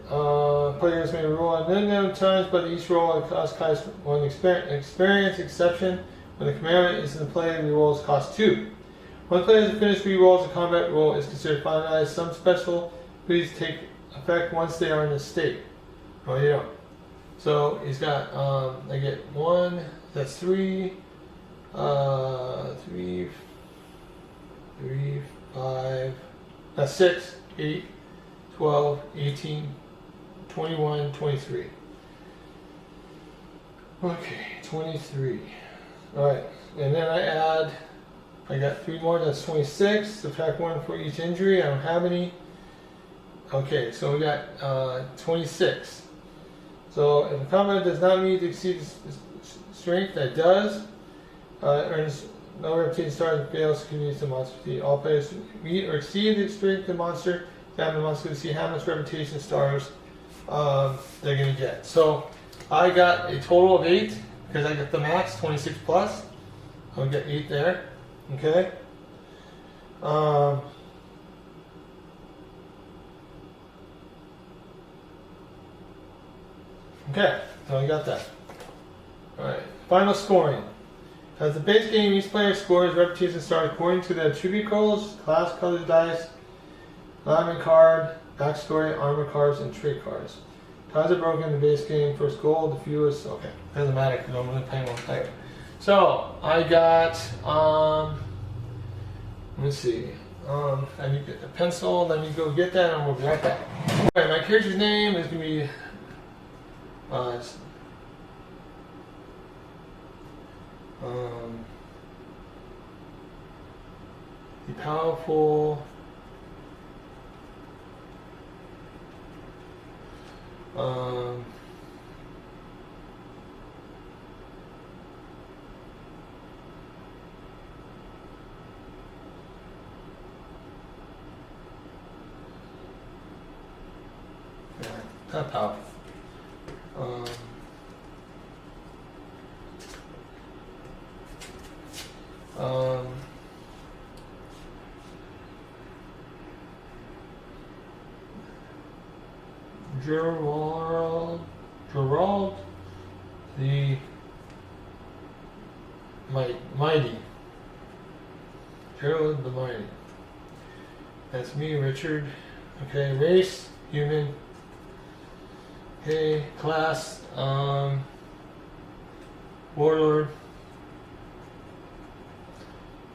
Players may roll an unknown times, but each roll costs 1 experience, exception. When the commandment is in play, rerolls cost 2. When players have finished rerolls, the combat roll is considered finalized. Some special abilities take effect once they are in a state. Oh, you don't. So he's got, I get 1, that's 3, 3, 5, that's 6, 8, 12, 18, 21, 23. Okay, 23. Alright, and then I got 3 more, that's 26. Subtract 1 for each injury, I don't have any. Okay, so we got 26. So if the combat does not meet to exceed strength, that does. Earns no reputation stars and fails to use the monster. All players meet or exceed the strength of the monster. Examine the monster to see how much reputation stars they're going to get. So I got a total of 8 because I got the max 26 plus. I'll get 8 there. Okay. Okay, so I got that. Alright, final scoring. As the base game, each player scores reputation stars according to the attribute codes, class, colors, dice, alignment card, backstory, armor cards, and trait cards. Ties are broken in the base game. First goal, the fewest. Okay, doesn't matter because I'm only playing 1 player. So I got. Let me see. I need to get the pencil. Let me go get that, and we'll be right back. Alright, my character's name is gonna be. The powerful. Yeah, not powerful. Gerald the Mighty. Gerald the Mighty. That's me, Richard. Okay, race, human. Okay, class, warlord.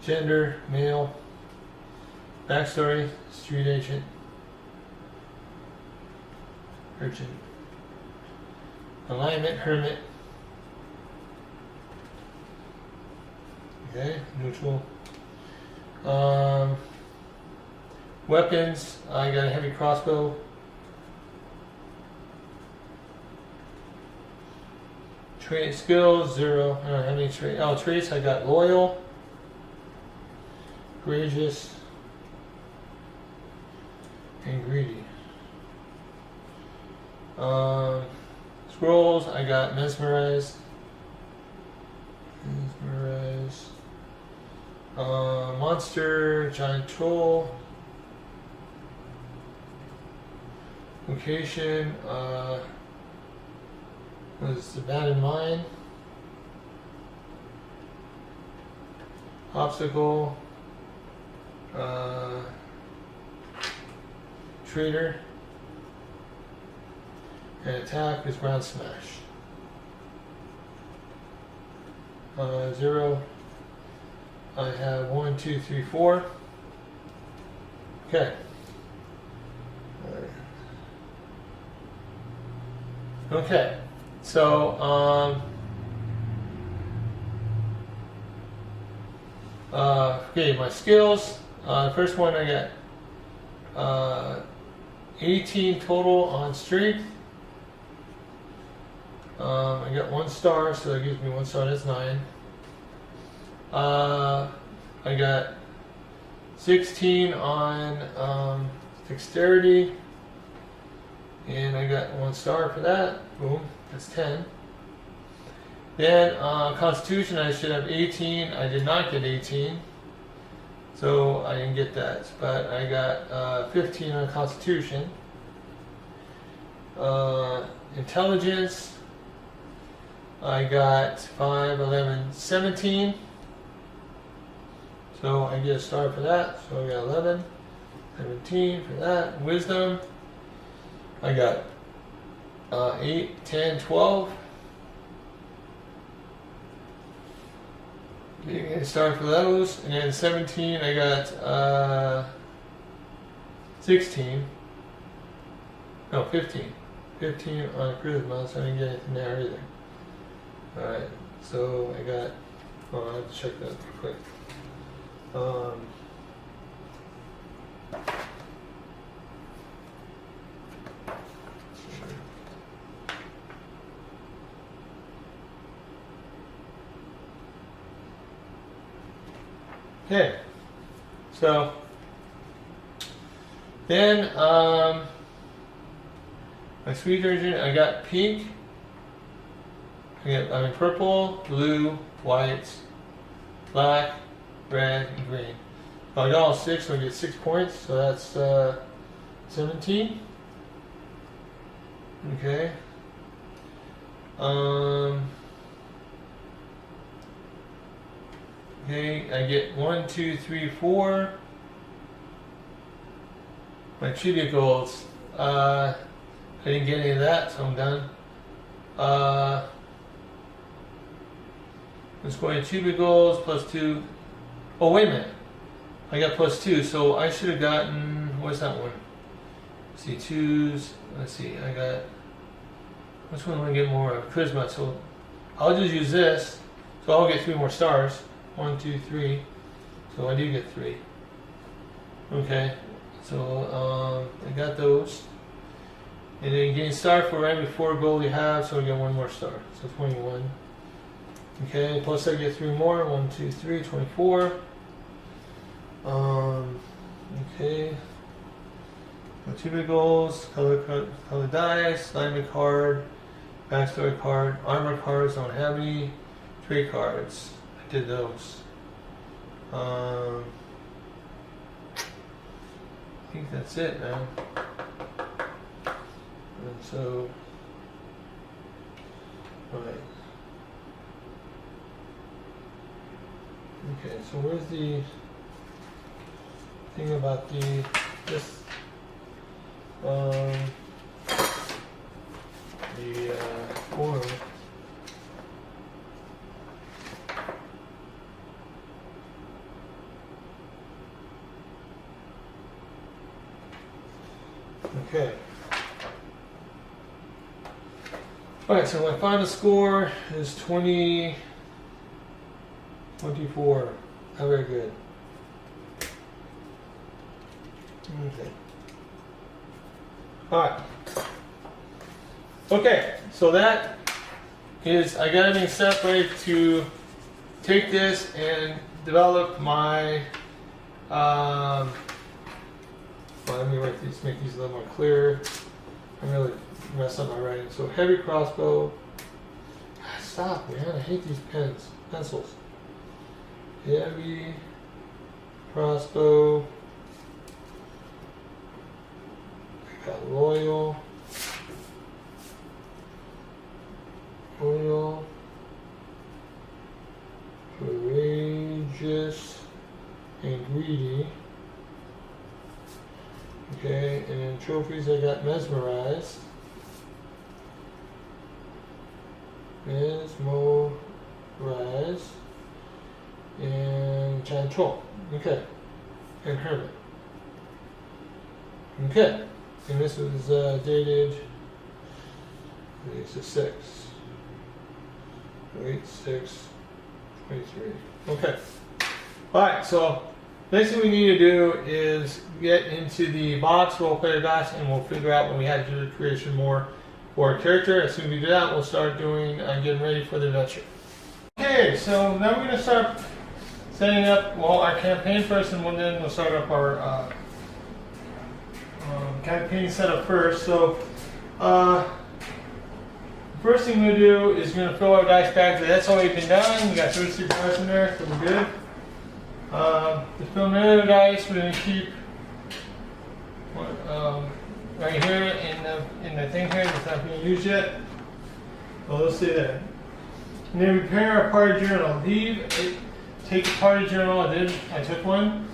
Gender, male. Backstory, street agent. Urchin. Alignment, hermit. Okay, neutral. Weapons, I got a heavy crossbow. Trait skills, 0. I don't have any trait. Oh, traits, I got loyal. courageous, and greedy. Scrolls, I got mesmerized. Monster, giant troll. Location, was the bad in mind. Obstacle, traitor, and attack is ground smash. 0. I have 1, 2, 3, 4. Okay. Okay. So okay, my skills. First one I got 18 total on strength. I got 1 star, so that gives me 1 star. That's 9. I got 16 on dexterity, and I got 1 star for that. Boom, that's 10. Then Constitution, I should have 18. I did not get 18, so I didn't get that. But I got 15 on Constitution. Intelligence, I got 5, 11, 17. So I get a star for that. So I got 11, 17 for that. Wisdom, I got 8, 10, 12. Getting a star for those. And then 17, I got 16. No, 15. 15 on charisma, so I didn't get anything there either. Alright, so I got, I have to check that real quick. Okay, so then my sweet version, I got pink, I mean purple, blue, white, black, red, and green. So I got all 6, so I get 6 points, so that's 17. Okay. Okay, I get 1, 2, 3, 4. My trivia goals. I didn't get any of that, so I'm done. Let's go into trivia goals, +2. Oh, wait a minute. I got +2, so I should have gotten, what's that one? Let's see, 2s. Let's see, I got, which one do I get more of? Charisma, so I'll just use this. So I'll get 3 more stars. 1, 2, 3. So I do get 3. Okay, so I got those. And then gain star for every 4 gold you have, so I get 1 more star. So 21. Okay, plus I get 3 more. 1, 2, 3, 24. Okay. Two big goals, color dice, alignment card, backstory card, armor cards, don't have any, trade cards. I did those. I think that's it now. And so, alright. Okay, so where's the thing about this? The forum. Okay. Alright, so my final score is 24. Not very good. Okay. Alright. Okay, so that is, I got everything set ready to take this and develop my Well, let me write these, make these a little more clear. I really messed up my writing. So heavy crossbow. Stop, man! I hate these pencils. Heavy crossbow. I got loyal. Loyal. Courageous and greedy. Okay, and then trophies I got mesmerized. Mesmerized and giant troll. Okay. And hermit. Okay. And this was dated, I think it's a 6. 8/6/23. Okay. Alright, so next thing we need to do is get into the box RolePlayer dice, and we'll figure out when we have to do the creation more for a character. As soon as we do that, we'll start doing getting ready for the adventure. Okay, so now we're going to start setting up our campaign first, and then we'll start up our campaign setup first. So first thing we're going to do is we're going to fill our dice bags. That's already been done. We got 36 dice in there, so we're good. To fill another dice, we're going to keep right here in the thing here that's not being used yet. Well, let's see that. And then prepare our party journal. Take a party journal. I took one.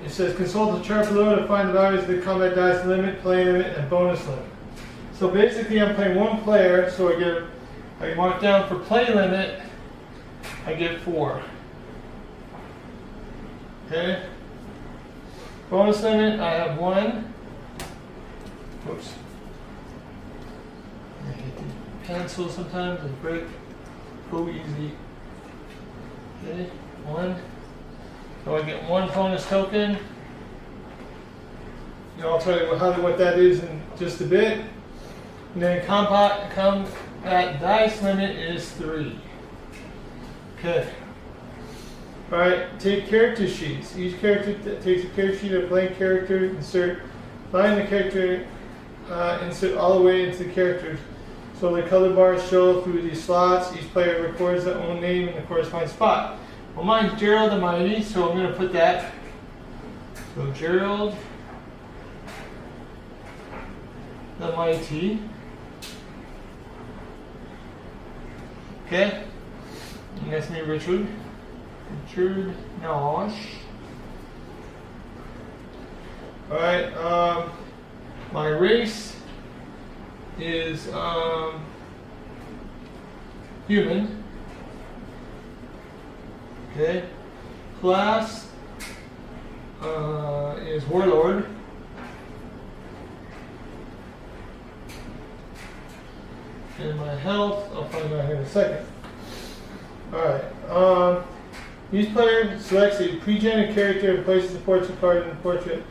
It says consult the chart below to find the values of the combat dice limit, play limit, and bonus limit. So basically, I'm playing one player, so I mark down for play limit. I get 4. Okay. Bonus limit, I have 1. Whoops. I hate these pencils sometimes, they break so easy. Okay, 1. So I get 1 bonus token. I'll tell you what that is in just a bit. And then combat dice limit is 3. Okay. Alright, take character sheets. Each character takes a character sheet of a blank character, insert, line the character, insert all the way into the characters. So the color bars show through these slots. Each player records their own name in the corresponding spot. Well, mine's Gerald the Mighty, so I'm going to put that. So Gerald the Mighty. Okay. And that's me, Richard. Richard Nosh. Alright, my race is human. Okay. Class is warlord. And my health, I'll find out here in a second. Alright, each player selects a pre-generated character and places the portrait card in the portrait.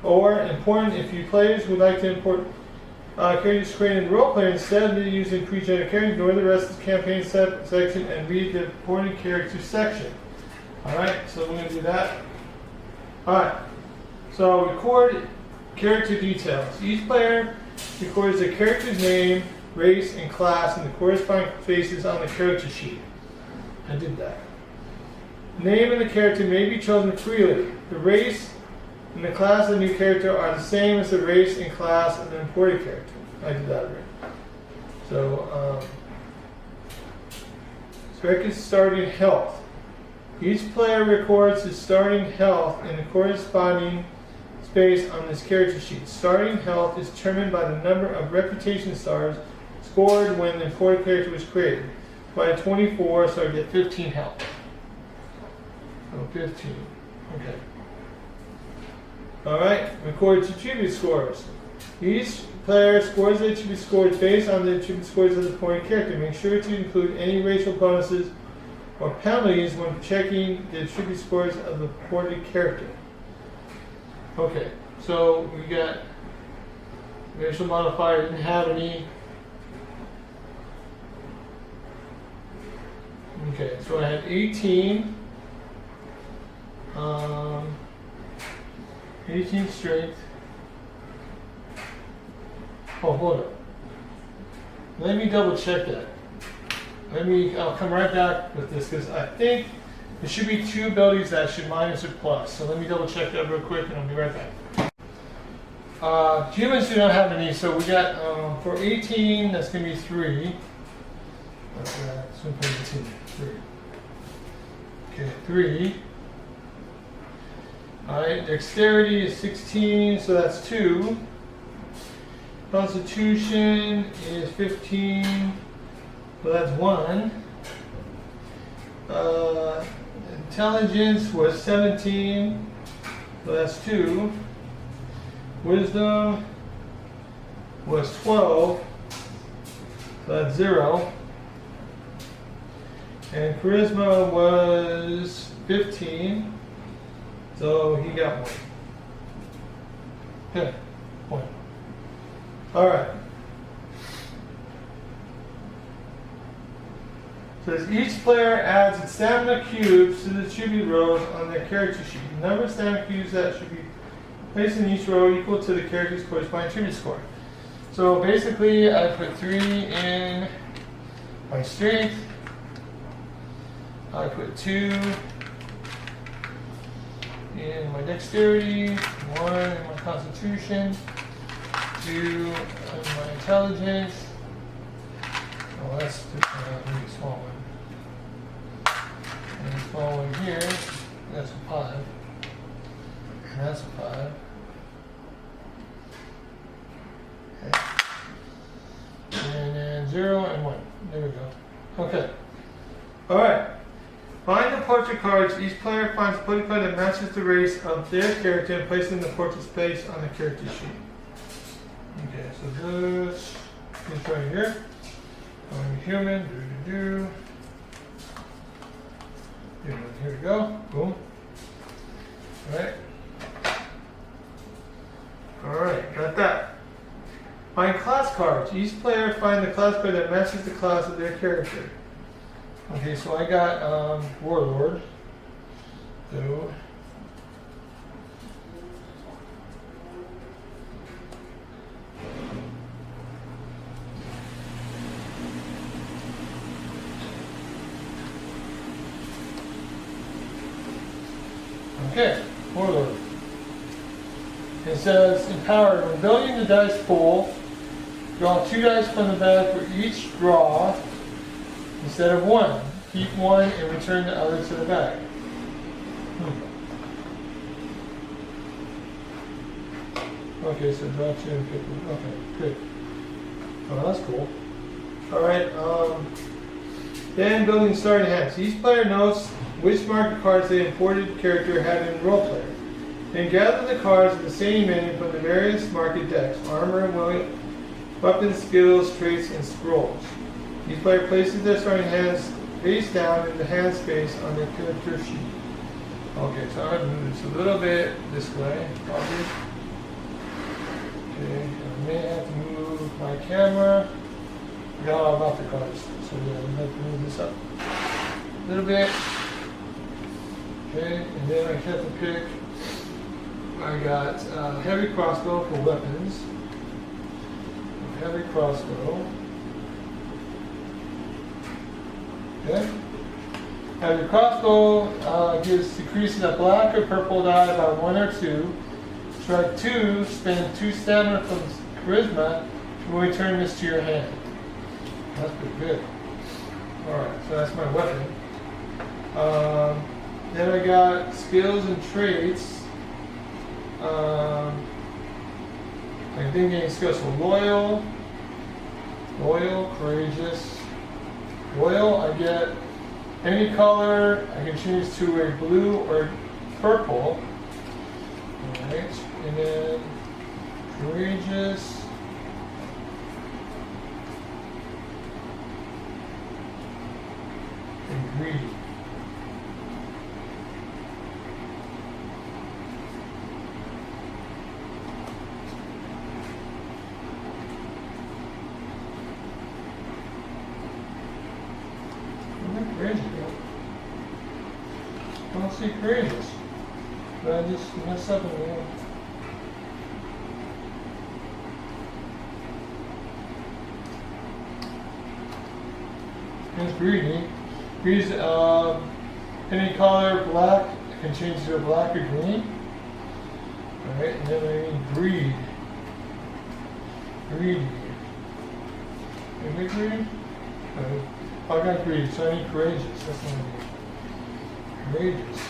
Or, important, if you players would like to import characters created in RolePlayer instead of using pre-generated characters, ignore the rest of the campaign section and read the imported characters section. Alright, so we're going to do that. Alright, so record character details. Each player records their character's name, race, and class in the corresponding spaces on the character sheet. I did that. Name of the character may be chosen freely. The race and the class of the new character are the same as the race and class of the imported character. I did that already. So, record starting health. Each player records his starting health in the corresponding space on this character sheet. Starting health is determined by the number of reputation stars scored when the imported character was created. So I had 24, so I get 15 health. So 15. Okay. Alright, records attribute scores. Each player scores the attribute scores based on the attribute scores of the imported character. Make sure to include any racial bonuses or penalties when checking the attribute scores of the imported character. Okay, so we got racial modifier, didn't have any. Okay, so I had 18. 18 strength. Oh, hold up. Let me double check that. I'll come right back with this because I think there should be 2 abilities that should minus or plus. So let me double check that real quick and I'll be right back. Humans do not have any, so we got for 18, that's going to be 3. So 3. Okay, 3. Alright, dexterity is 16, so that's 2. Constitution is 15, so that's 1. Intelligence was 17, so that's 2. Wisdom was 12, so that's 0. And charisma was 15, so he got 1. Okay, 1. Alright. Says each player adds its stamina cubes to the tribute rows on their character sheet. The number of stamina cubes that should be placed in each row equal to the character's corresponding tribute score. So basically, I put 3 in my strength. I put 2 in my dexterity, 1 in my constitution, 2 in my intelligence. Oh, that's just a really small one. And the small one here, that's a 5. And that's a 5. Okay. And then 0 and 1. There we go. Okay. Alright. Find the portrait cards. Each player finds a portrait card that matches the race of their character and places in the portrait space on the character sheet. Okay, so this right here. I'm human. Here we go. Boom. Alright. Alright, got that. Find class cards. Each player finds the class card that matches the class of their character. Okay, so I got Warlord. So okay, Warlord. It says empowered. When building the dice pool, draw 2 dice from the bag for each draw instead of 1. Keep 1 and return the other to the bag. Okay, so draw 2 and pick 1. Okay, good. Oh, that's cool. Alright, then building starting hands. Each player knows which market cards the imported character had in RolePlayer. Then gather the cards of the same menu from the various market decks, armor, weapons, skills, traits, and scrolls. Each player places their starting hands face down in the hand space on their character sheet. Okay, so I'm going to move this a little bit this way, probably. Okay, I may have to move my camera. I got all about the cards, so yeah, I'm going to have to move this up a little bit. Okay, and then I have to pick. I got heavy crossbow for weapons. Heavy crossbow. Okay. Heavy crossbow decreases a black or purple die by 1 or 2. Strike 2, spend 2 stamina from charisma, and return this to your hand. That's pretty good. Alright, so that's my weapon. Then I got skills and traits. I didn't get any skills. So loyal, courageous. Loyal, I get any color. I can choose to a blue or purple. Alright, and then courageous. And greedy. Courageous. I don't see courageous. But I just messed up in the end. It's greedy. Greed's any color black can change to a black or green. Alright, and then I need greed. Greedy. Is it greed? I got greedy, so I need courageous. That's what I need. Courageous.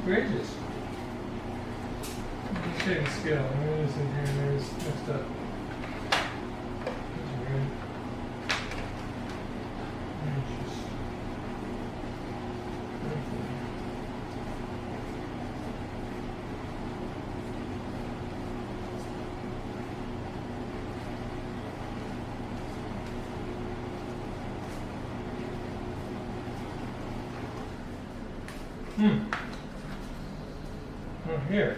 Courageous. Let's take a scale. There it is in here, and there's next up. That's weird. Courageous. Here,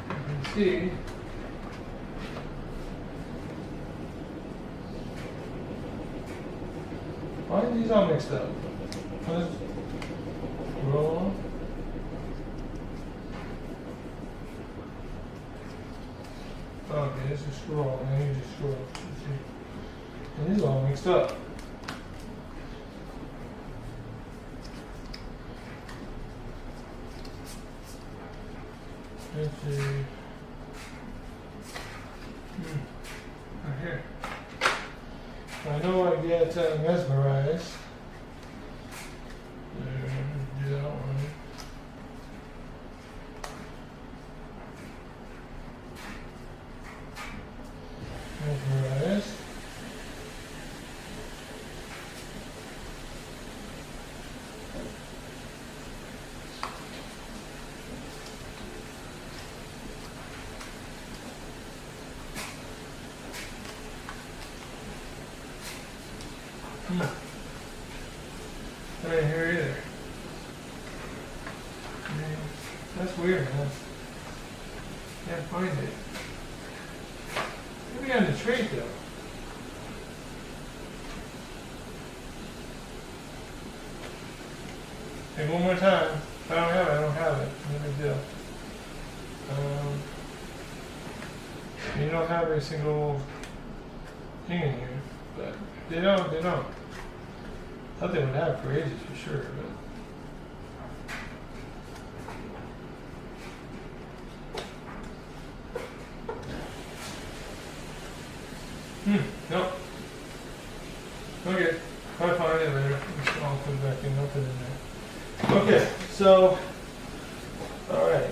you can see why are these all mixed up? Let's roll. Okay, this is scroll. I need to scroll. Let's see. And these are all mixed up. Let's see. Right here. I know I get mesmerized. Do that one. Mesmerized. I didn't hear either. That's weird, man. Can't find it. Maybe on the trait though. Hey, one more time. If I don't have it, I don't have it. No big deal. You don't have every single thing in here, but they don't. I thought they would have for ages for sure, but nope. Okay, I'll find it later. I'll put it back in. I'll put it in there. Okay, so alright.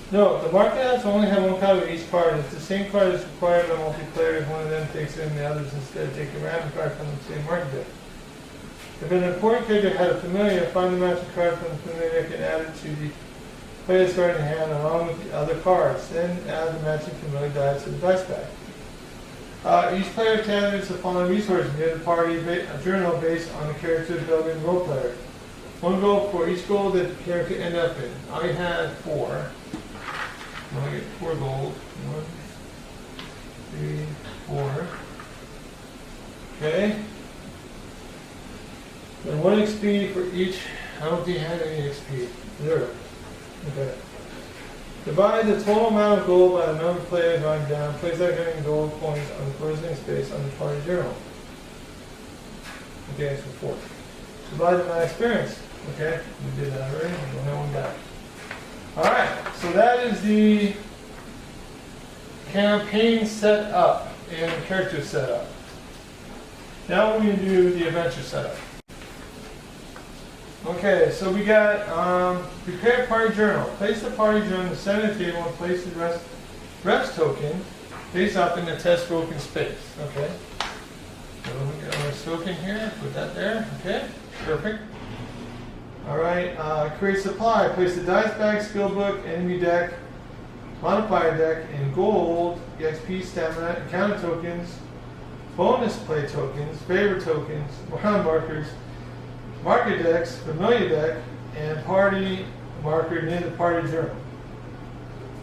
No, the market has only have one card of each card. If the same card is required by multiplayer, if one of them takes it and the others instead take a random card from the same market deck. If an important character had a familiar, find the matching card from the familiar deck and add it to the player's starting hand along with the other cards. Then add the matching familiar dice to the dice bag. Each player candidates the following resources near the party journal based on the character building RolePlayer. One goal for each goal that the character end up in. I had 4. I get 4 gold. 1, 3, 4. Okay. And 1 XP for each. I don't think I had any XP. 0. Okay. Divide the total amount of gold by the number of players going down. Place that many gold coins on the closing space on the party journal. Okay, so 4. Divide by experience. Okay, we did that already. We don't have one back. Alright, so that is the campaign set up and the character set up. Now we're going to do the adventure setup. Okay, so we got prepare party journal. Place the party journal in the center of the table and place the rest token face up in the test broken space. Okay, so we got our token here, put that there. Okay, perfect. Alright, create supply. Place the dice bag, skill book, enemy deck, modifier deck, and gold, EXP, stamina, and counter tokens bonus play tokens, favor tokens, round markers, marker decks, familiar deck, and party marker near the party journal.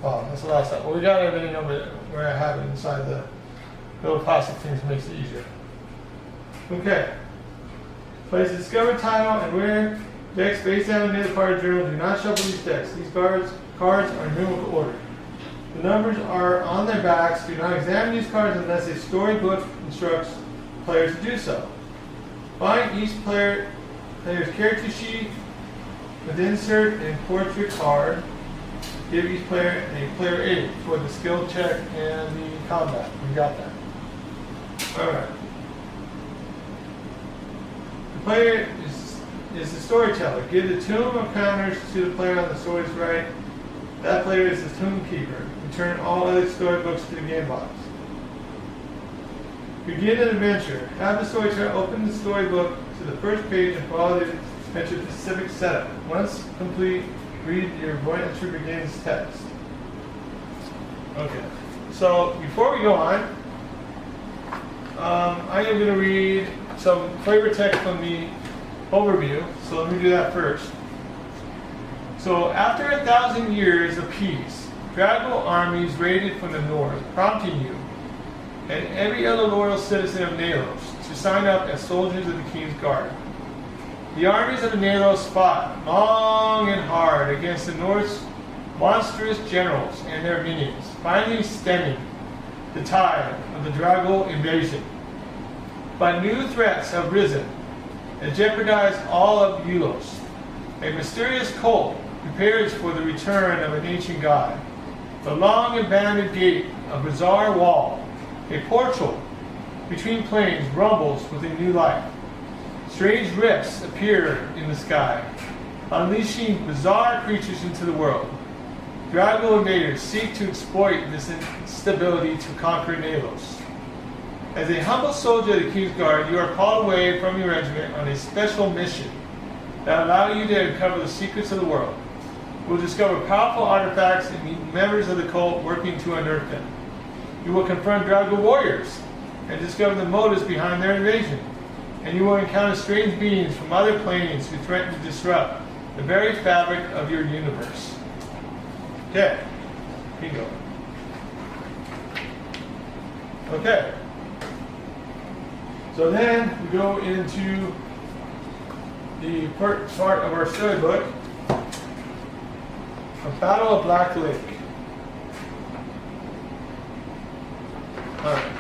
Oh, that's the last time. Well, we got everything over where I have it inside the little plastic things, makes it easier. Okay. Place the discover title and where decks face down near the party journal. Do not shuffle these decks. These cards are in numerical order. The numbers are on their backs. Do not examine these cards unless a storybook instructs players to do so. Find each player's character sheet with insert and portrait card. Give each player a player aid for the skill check and the combat. We got that. Alright. The player is the storyteller. Give the tomb of counters to the player on the story's right. That player is the tomb keeper. Return all other storybooks to the game box. Begin an adventure. Have the storyteller open the storybook to the first page and follow the adventure-specific setup. Once complete, read your adventure begins text. Okay, so before we go on, I am going to read some flavor text from the overview, so let me do that first. So, after 1,000 years of peace, Drago armies raided from the north, prompting you and every other loyal citizen of Nalos to sign up as soldiers of the King's Guard. The armies of the Nalos fought long and hard against the North's monstrous generals and their minions, finally stemming the tide of the Drago invasion. But new threats have risen that jeopardize all of Eulos. A mysterious cult prepares for the return of an ancient god. The long abandoned gate, a bizarre wall, a portal between planes rumbles with a new life. Strange rifts appear in the sky, unleashing bizarre creatures into the world. Drago invaders seek to exploit this instability to conquer Nalos. As a humble soldier of the King's Guard, you are called away from your regiment on a special mission that allow you to uncover the secrets of the world. You will discover powerful artifacts and meet members of the cult working to unearth them. You will confront Drago warriors and discover the motives behind their invasion. And you will encounter strange beings from other planes who threaten to disrupt the very fabric of your universe. Okay, bingo. Okay. So then we go into the first part of our storybook, A Battle of Blacklake. Alright.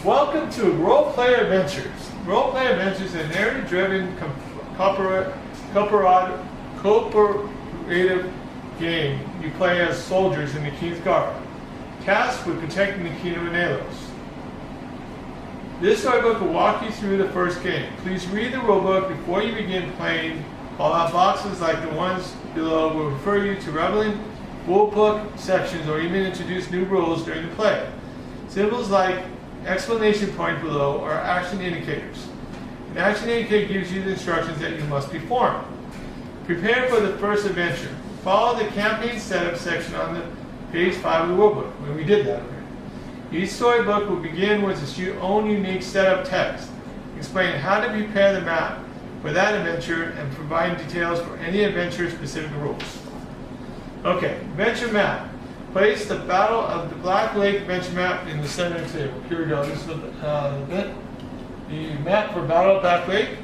Welcome to RolePlayer Adventures. RolePlayer Adventures is a narrative-driven cooperative game you play as soldiers in the King's Guard, tasked with protecting the Kingdom of Nalos. This storybook will walk you through the first game. Please read the rulebook before you begin playing. All out boxes like the ones below will refer you to relevant rulebook sections or even introduce new rules during the play. Symbols like exclamation point below are action indicators. An action indicator gives you the instructions that you must perform. Prepare for the first adventure. Follow the campaign setup section on the page 5 of the rulebook. When we did that already. Each storybook will begin with its own unique setup text, explaining how to prepare the map for that adventure and providing details for any adventure-specific rules. Okay, adventure map. Place the Battle of the Blacklake adventure map in the center of the table. Here we go. This is the map for Battle of Blacklake.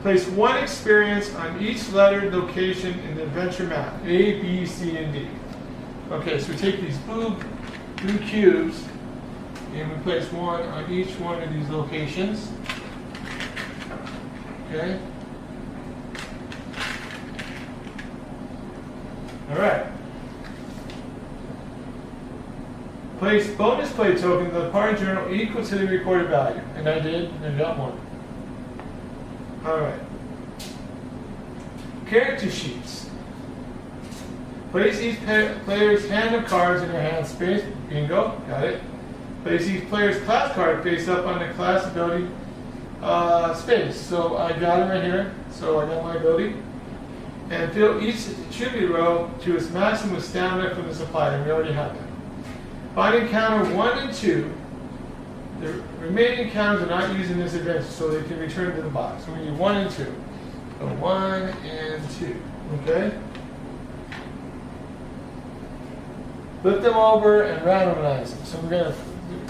Place one experience on each lettered location in the adventure map, A, B, C, and D. Okay, so we take these blue cubes and we place one on each one of these locations. Okay. Alright. Place bonus play tokens on the party journal equal to the recorded value. And I did, and I got one. Alright. Character sheets. Place each player's hand of cards in their hand space. Bingo, got it. Place each player's class card face up on the class ability space. So I got it right here. So I got my ability. And fill each tribute row to its maximum stamina from the supply. And we already have that. Find encounter 1 and 2 The remaining counters are not used in this adventure, so they can return to the box. So we need 1 and 2. So 1 and 2. Okay? Flip them over and randomize them. So we're going to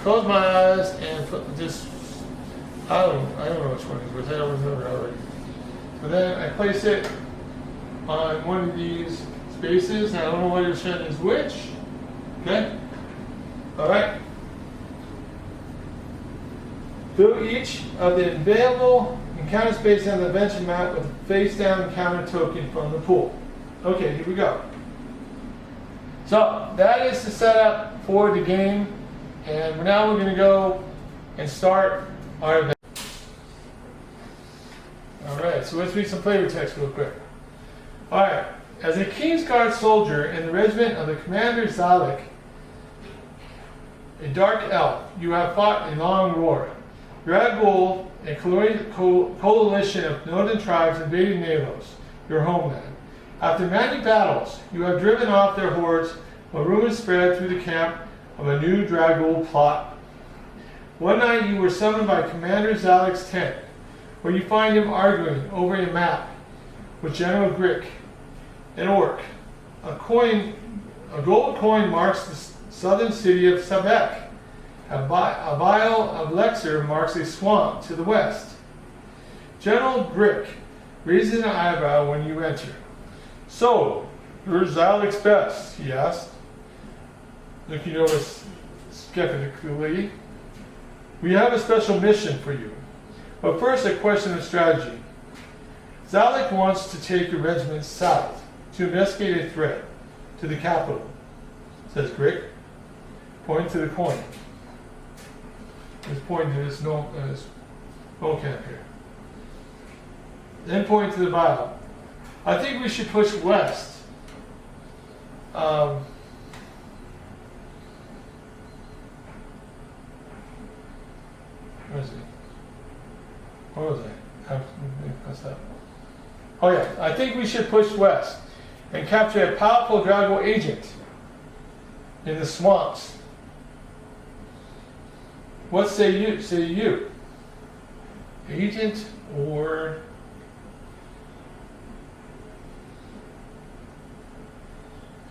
close my eyes and put this. I don't know which one is which. I don't remember already. But then I place it on one of these spaces. And I don't know what is which. Okay? Alright. Fill each of the available encounter space on the adventure map with a face-down encounter token from the pool. Okay, here we go. So, that is the setup for the game. And now we're going to go and start our event. Alright, so let's read some flavor text real quick. Alright, as a Kingsguard soldier in the regiment of the Commander Zalek, a dark elf, you have fought a long war. Your goal, a coalition of northern tribes invading Nalos, your homeland. After many battles, you have driven off their hordes, while rumors spread through the camp of a new Dragul plot. One night you were summoned by Commander Zalek's tent, where you find him arguing over a map with General Grick, an orc. A gold coin marks the southern city of Sabek. A vial of Lexer marks a swamp to the west. General Grick raises an eyebrow when you enter. So, you're Zalek's best, he asked, looking over skeptically. We have a special mission for you. But first, a question of strategy. Zalek wants to take your regiment south to investigate a threat to the capital, says Grick, pointing to the coin. He's pointing to this no camp here. Then pointing to the vial. I think we should push west. Where is he? Where was I? What's that? Oh yeah, I think we should push west and capture a powerful Drago agent in the swamps. What say you? Say you? Agent or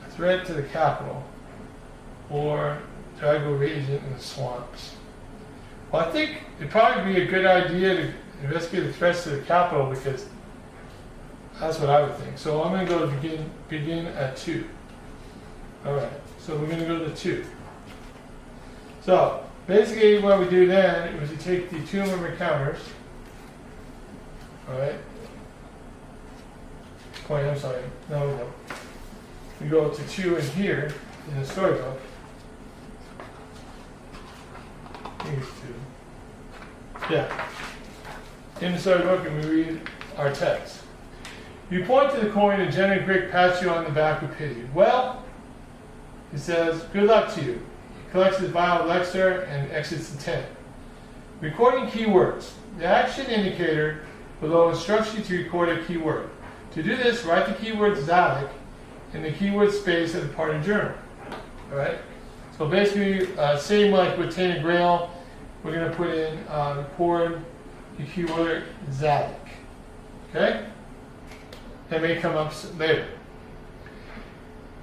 a threat to the capital, or Drago agent in the swamps? Well, I think it'd probably be a good idea to investigate the threats to the capital, because that's what I would think. So I'm going to go to begin at 2. All right. So we're going to go to 2. So basically, what we do then is we take the 2 member counters. All right. Wait, I'm sorry. No, we don't. We go to 2 in here in the storybook. I think it's 2. Yeah. In the storybook, and we read our text. You point to the coin, and General Grick pats you on the back with pity. Well, he says, good luck to you. He collects his vial of Lexer and exits the tent. Recording keywords. The action indicator below instructs you to record a keyword. To do this, write the keyword Zalek in the keyword space of the party journal. All right? So basically, same like with Tainted Grail, we're going to put in record the keyword Zalek. Okay? That may come up later.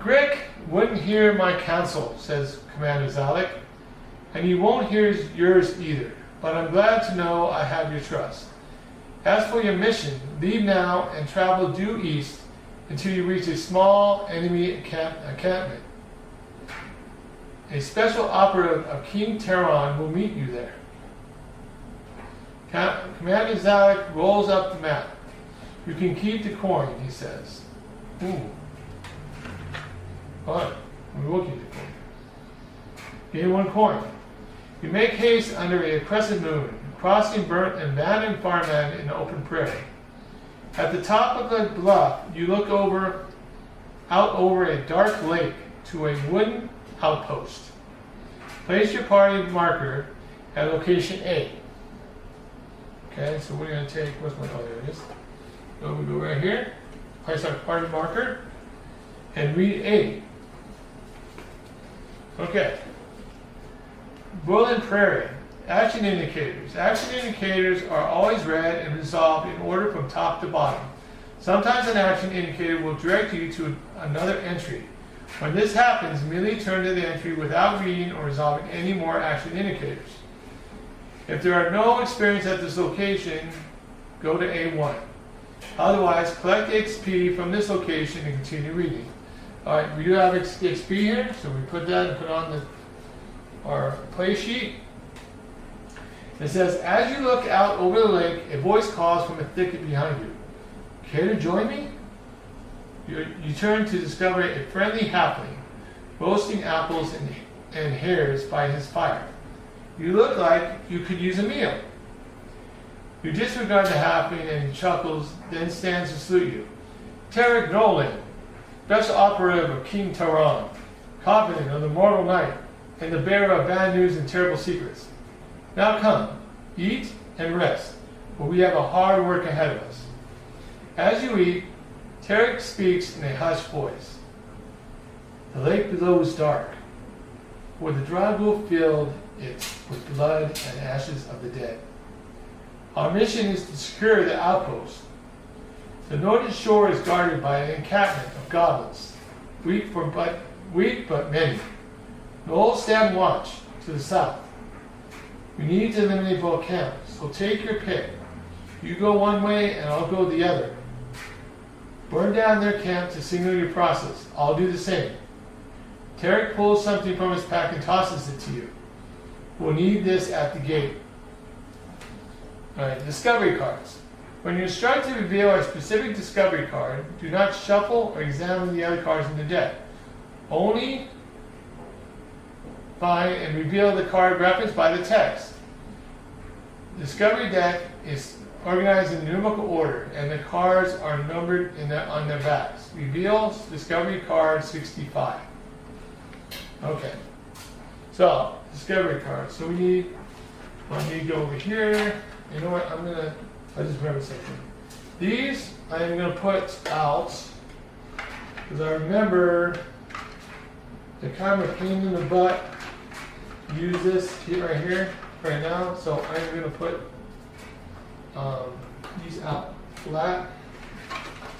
Grick wouldn't hear my counsel, says Commander Zalek, and he won't hear yours either, but I'm glad to know I have your trust. As for your mission, leave now and travel due east until you reach a small enemy encampment. A special operative of King Teron will meet you there. Commander Zalek rolls up the map. You can keep the coin, he says. Ooh. Alright, we will keep the coin. Gain 1 coin. You make haste under a crescent moon, crossing burnt and abandoned farmland in the open prairie. At the top of the bluff, you look out over a dark lake to a wooden outpost. Place your party marker at location A. Okay, so we're going to take, what's my, oh, there it is. So we go right here, place our party marker, and read A. Okay. Woodland Prairie. Action indicators. Action indicators are always read and resolved in order from top to bottom. Sometimes an action indicator will direct you to another entry. When this happens, immediately turn to the entry without reading or resolving any more action indicators. If there are no experience at this location, go to A1. Otherwise, collect XP from this location and continue reading. Alright, we do have XP here, so we put that and put on our play sheet. It says, as you look out over the lake, a voice calls from a thicket behind you. Care to join me? You turn to discover a friendly halfling, roasting apples and hairs by his fire. You look like you could use a meal. You disregard the halfling and he chuckles, then stands to salute you. Tarek Nolan, special operative of King Taran, confidant of the mortal knight, and the bearer of bad news and terrible secrets. Now come, eat and rest, for we have a hard work ahead of us. As you eat, Tarek speaks in a hushed voice. The lake below is dark, for the dry wolf filled it with blood and ashes of the dead. Our mission is to secure the outpost. The northern shore is guarded by an encampment of goblins, weak but many. Gnolls stand watch to the south. We need to eliminate volcanoes, so take your pick. You go one way and I'll go the other. Burn down their camp to signal your process. I'll do the same. Tarek pulls something from his pack and tosses it to you. We'll need this at the gate. Alright, discovery cards. When you're instructed to reveal a specific discovery card, do not shuffle or examine the other cards in the deck. Only find and reveal the card referenced by the text. The discovery deck is organized in numerical order, and the cards are numbered on their backs. Reveal discovery card 65. Okay. So, discovery card. So I need to go over here. You know what? I just remembered something. These I'm going to put out because I remember the kind of pain in the butt. Use this here, right here, right now. So I'm going to put these out flat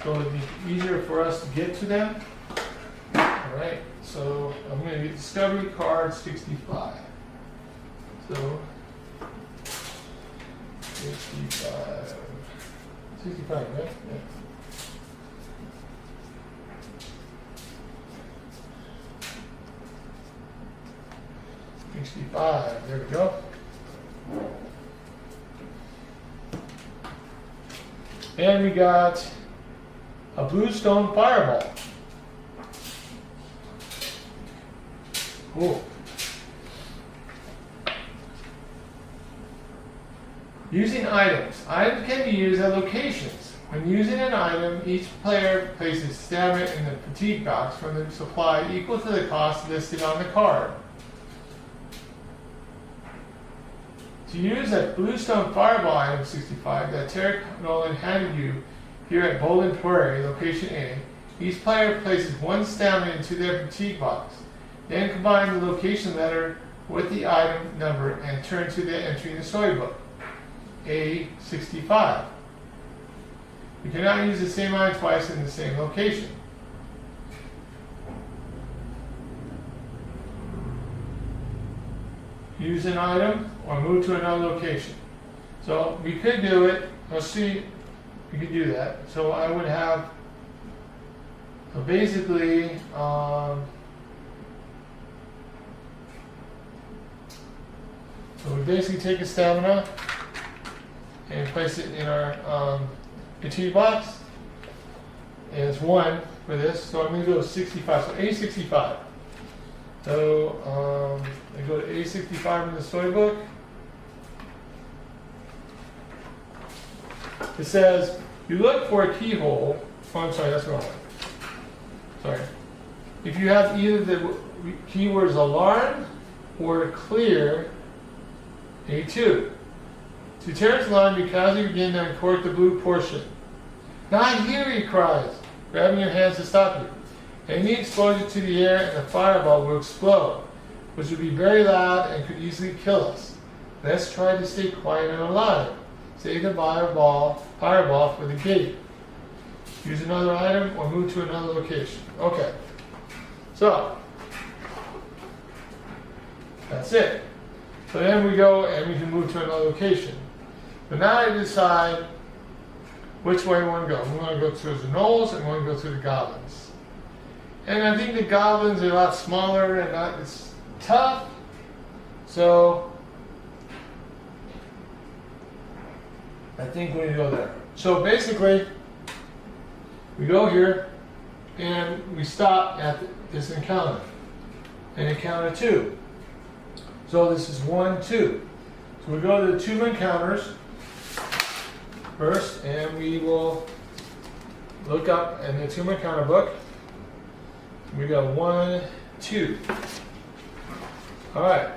so it'll be easier for us to get to them. Alright, so I'm going to get discovery card 65. So 65, right? Yeah. There we go. And we got a bluestone fireball. Cool. Using items. Items can be used at locations. When using an item, each player places stamina in the fatigue box from the supply equal to the cost listed on the card. To use a bluestone fireball item 65 that Tarek Nolan handed you here at Bowling Prairie, location A, each player places one stamina into their fatigue box. Then combine the location letter with the item number and turn to the entry in the storybook. A65. You cannot use the same item twice in the same location. Use an item or move to another location. So we could do it. Let's see. We could do that. So I would have. So basically, so we basically take a stamina and place it in our fatigue box. And it's 1 for this. So I'm going to go 65. So A65. So I go to A65 in the storybook. It says, you look for a keyhole. Oh, I'm sorry, that's wrong. Sorry. If you have either the keywords alarm or clear, A2. To Terrence's line, because you begin to uncork the blue portion. Not here, he cries, grabbing your hands to stop you. Any exposure to the air and the fireball will explode, which would be very loud and could easily kill us. Let's try to stay quiet and alive. Save the fireball for the gate. Use another item or move to another location. Okay. So, that's it. So then we go and we can move to another location. But now I decide which way we want to go. We want to go towards the gnolls and we want to go to the goblins. And I think the goblins are a lot smaller and not as tough. So I think we go there. So basically, we go here and we stop at this encounter. And encounter 2. So this is 1, 2. So we go to the 2 encounters first, and we will look up in the 2 encounter book. We go 1, 2. Alright.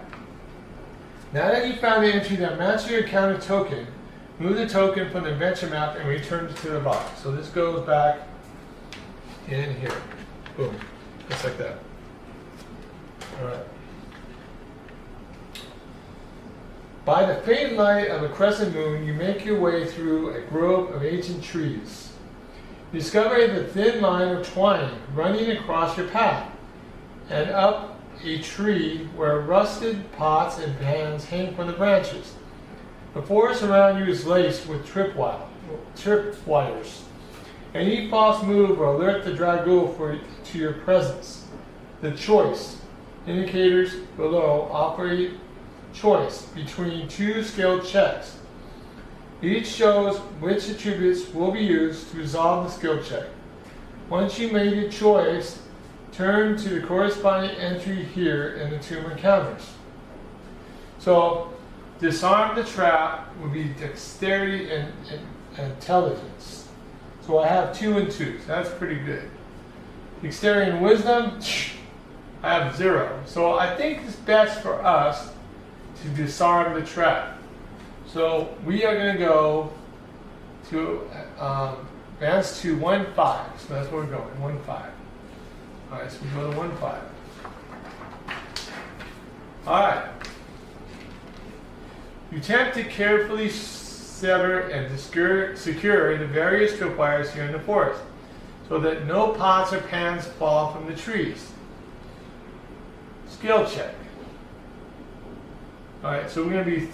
Now that you found the entry that matches your encounter token, move the token from the adventure map and return it to the box. So this goes back in here. Boom. Just like that. Alright. By the faint light of a crescent moon, you make your way through a grove of ancient trees. You discover the thin line of twine running across your path, and up a tree where rusted pots and pans hang from the branches. The forest around you is laced with tripwires. Any false move will alert the drago to your presence. The choice indicators below offer a choice between 2 skill checks. Each shows which attributes will be used to resolve the skill check. Once you made your choice, turn to the corresponding entry here in the 2 encounters. So, disarm the trap would be dexterity and intelligence. So I have 2 and 2, so that's pretty good. Dexterity and wisdom, I have 0. So I think it's best for us to disarm the trap. So we are going to go to advance to 1-5. So that's where we're going, 1-5. Alright, so we go to 1-5. Alright. You attempt to carefully sever and secure the various tripwires here in the forest, so that no pots or pans fall from the trees. Skill check. Alright, so we're going to be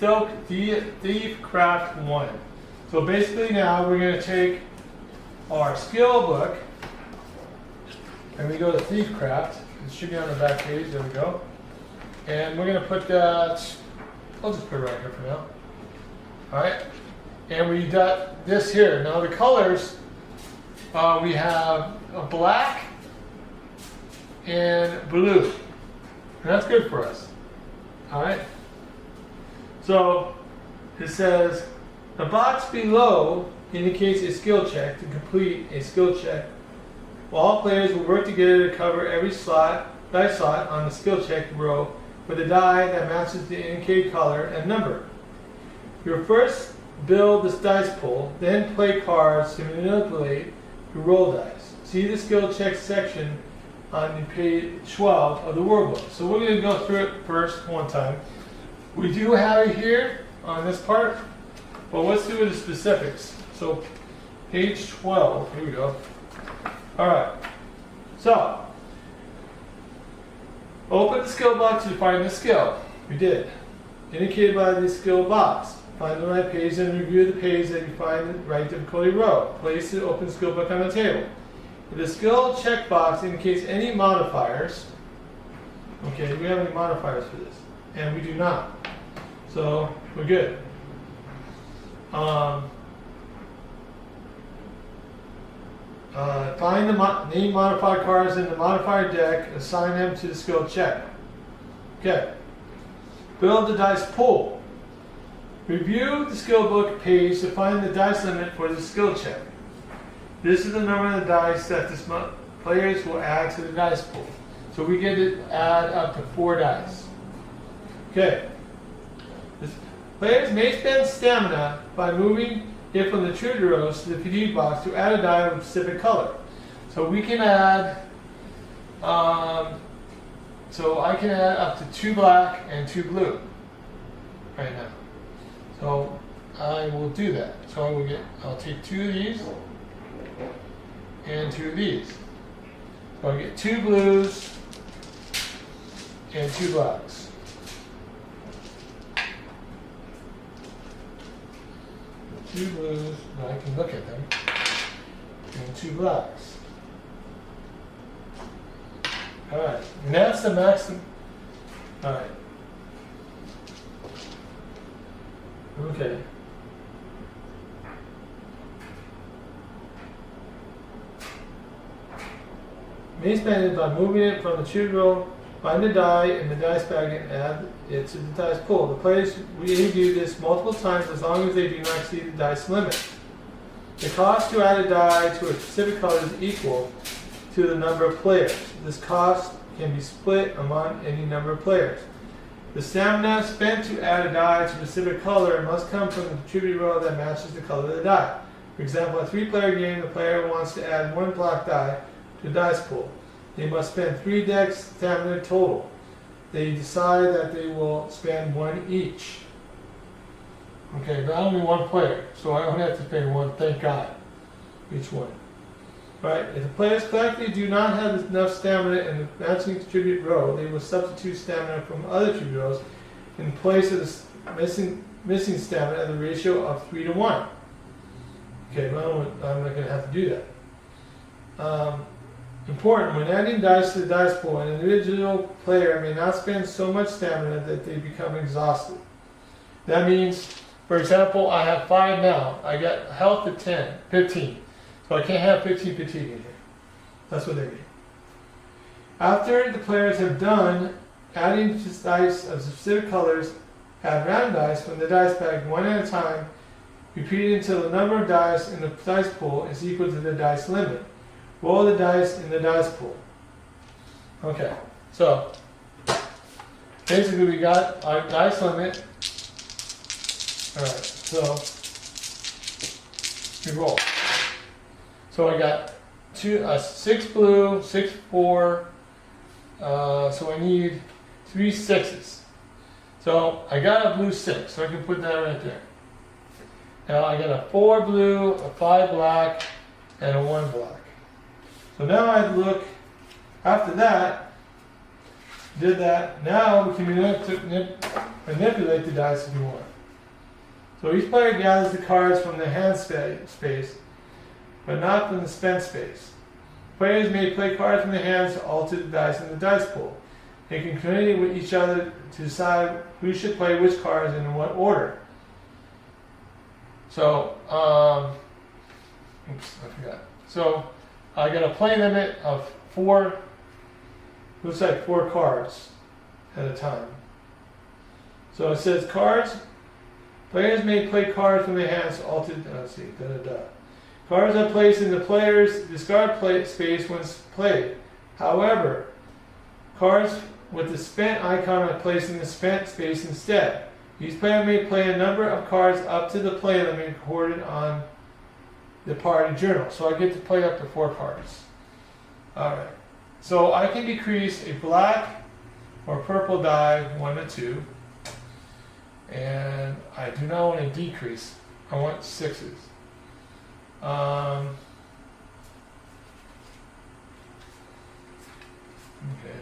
Thiefcraft 1. So basically now we're going to take our skill book and we go to Thiefcraft. It should be on the back page. There we go. And we're going to put that, I'll just put it right here for now. Alright, and we got this here. Now the colors, we have a black and blue. And that's good for us. Alright. So it says the box below indicates a skill check. To complete a skill check, all players will work together to cover every dice slot on the skill check row with a die that matches the indicated color and number. You'll first build this dice pool, then play cards to manipulate your roll dice. See the skill check section on page 12 of the workbook. So we're going to go through it first one time. We do have it here on this part, but let's do the specifics. So page 12, here we go. Alright, so open the skill box to find the skill. We did. Indicated by the skill box. Find the right page and review the page that you find the right difficulty row. Place the open skill book on the table. If the skill checkbox indicates any modifiers, okay, do we have any modifiers for this? And we do not. So we're good. Find the name modifier cards in the modifier deck, assign them to the skill check. Okay. Build the dice pool. Review the skill book page to find the dice limit for the skill check. This is the number of the dice that the players will add to the dice pool. So we get to add up to 4 dice. Okay. The players may spend stamina by moving it from the trigger rows to the PD box to add a die of a specific color. So we can add, so I can add up to 2 black and 2 blue right now. So I will do that. So I'll take 2 of these and 2 of these. So I get 2 blues and 2 blacks. Two blues, now I can look at them, and 2 blacks. Alright, and that's the maximum. Alright. Okay. May spend it by moving it from the choose row, find the die in the dice bag and add it to the dice pool. The players may do this multiple times as long as they do not exceed the dice limit. The cost to add a die to a specific color is equal to the number of players. This cost can be split among any number of players. The stamina spent to add a die to a specific color must come from the contributed row that matches the color of the die. For example, a 3-player game, the player wants to add 1 black die to the dice pool. They must spend 3 decks stamina total. They decide that they will spend 1 each. Okay, but only 1 player, so I don't have to spend 1, thank God, each one. Right? If the players collectively do not have enough stamina in the matching contribute row, they will substitute stamina from other contribute rows in place of the missing stamina at the ratio of 3 to 1. Okay, well, I'm not going to have to do that. Important, when adding dice to the dice pool, an individual player may not spend so much stamina that they become exhausted. That means, for example, I have 5 now. I got health at 15. So I can't have 15 fatigue in here. That's what they mean. After the players have done adding to dice of specific colors, add random dice from the dice bag 1 at a time. Repeat it until the number of dice in the dice pool is equal to the dice limit. Roll the dice in the dice pool. Okay, so basically we got our dice limit. Alright, so we roll. So I got 6 blue, 6 4, so I need 3 6s. So I got a blue 6, so I can put that right there. Now I got a 4 blue, a 5 black, and a 1 black. So now I look, after that, did that, now we can manipulate the dice if you want. So each player gathers the cards from the hand space, but not from the spent space. Players may play cards from the hands to alter the dice in the dice pool. They can communicate with each other to decide who should play which cards and in what order. So, oops, I forgot. So, I got a play limit of 4, looks like 4 cards at a time. So it says cards, players may play cards from their hands to alter, let's see, Cards are placed in the player's discard space when played. However, cards with the spent icon are placed in the spent space instead. Each player may play a number of cards up to the play limit recorded on the party journal. So I get to play up to 4 cards. Alright. So I can decrease a black or purple die 1 to 2. And I do not want to decrease. I want 6s. Okay.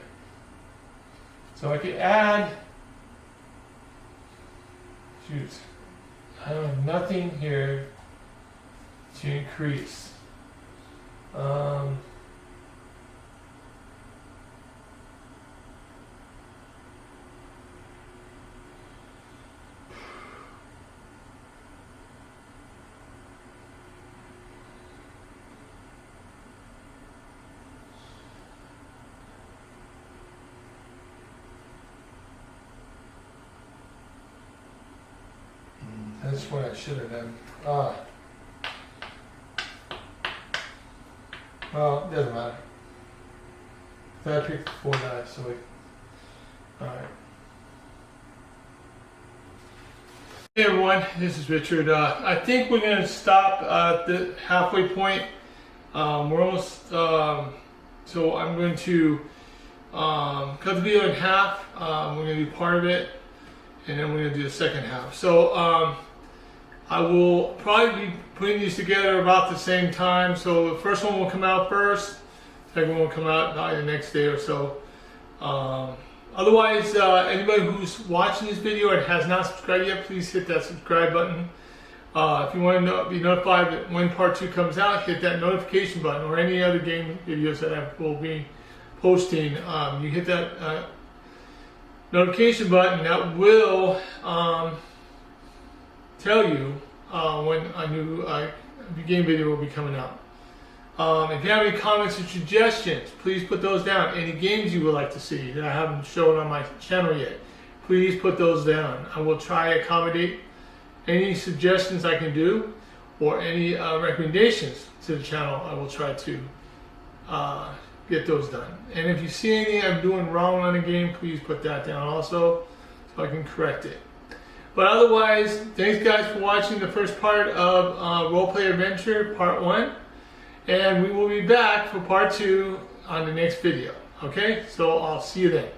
So I could add, shoot, I have nothing here to increase. That's what I should have done. Well, it doesn't matter. So I picked 4 dice, so alright. Hey everyone, this is Richard. I think we're going to stop at the halfway point. We're almost, so I'm going to cut the video in half. We're going to do part of it, and then we're going to do the second half. So, I will probably be putting these together about the same time. So the first one will come out first, second one will come out probably the next day or so. Otherwise, anybody who's watching this video and has not subscribed yet, please hit that subscribe button. If you want to be notified that when part 2 comes out, hit that notification button, or any other game videos that I will be posting. You hit that notification button, that will tell you when a new game video will be coming out. If you have any comments or suggestions, please put those down. Any games you would like to see that I haven't shown on my channel yet, please put those down. I will try to accommodate any suggestions I can do, or any recommendations to the channel. I will try to get those done. And if you see anything I'm doing wrong on a game, please put that down also, so I can correct it. But otherwise, thanks guys for watching the first part of Roleplayer Adventure Part 1. And we will be back for Part 2 on the next video. Okay, so I'll see you then.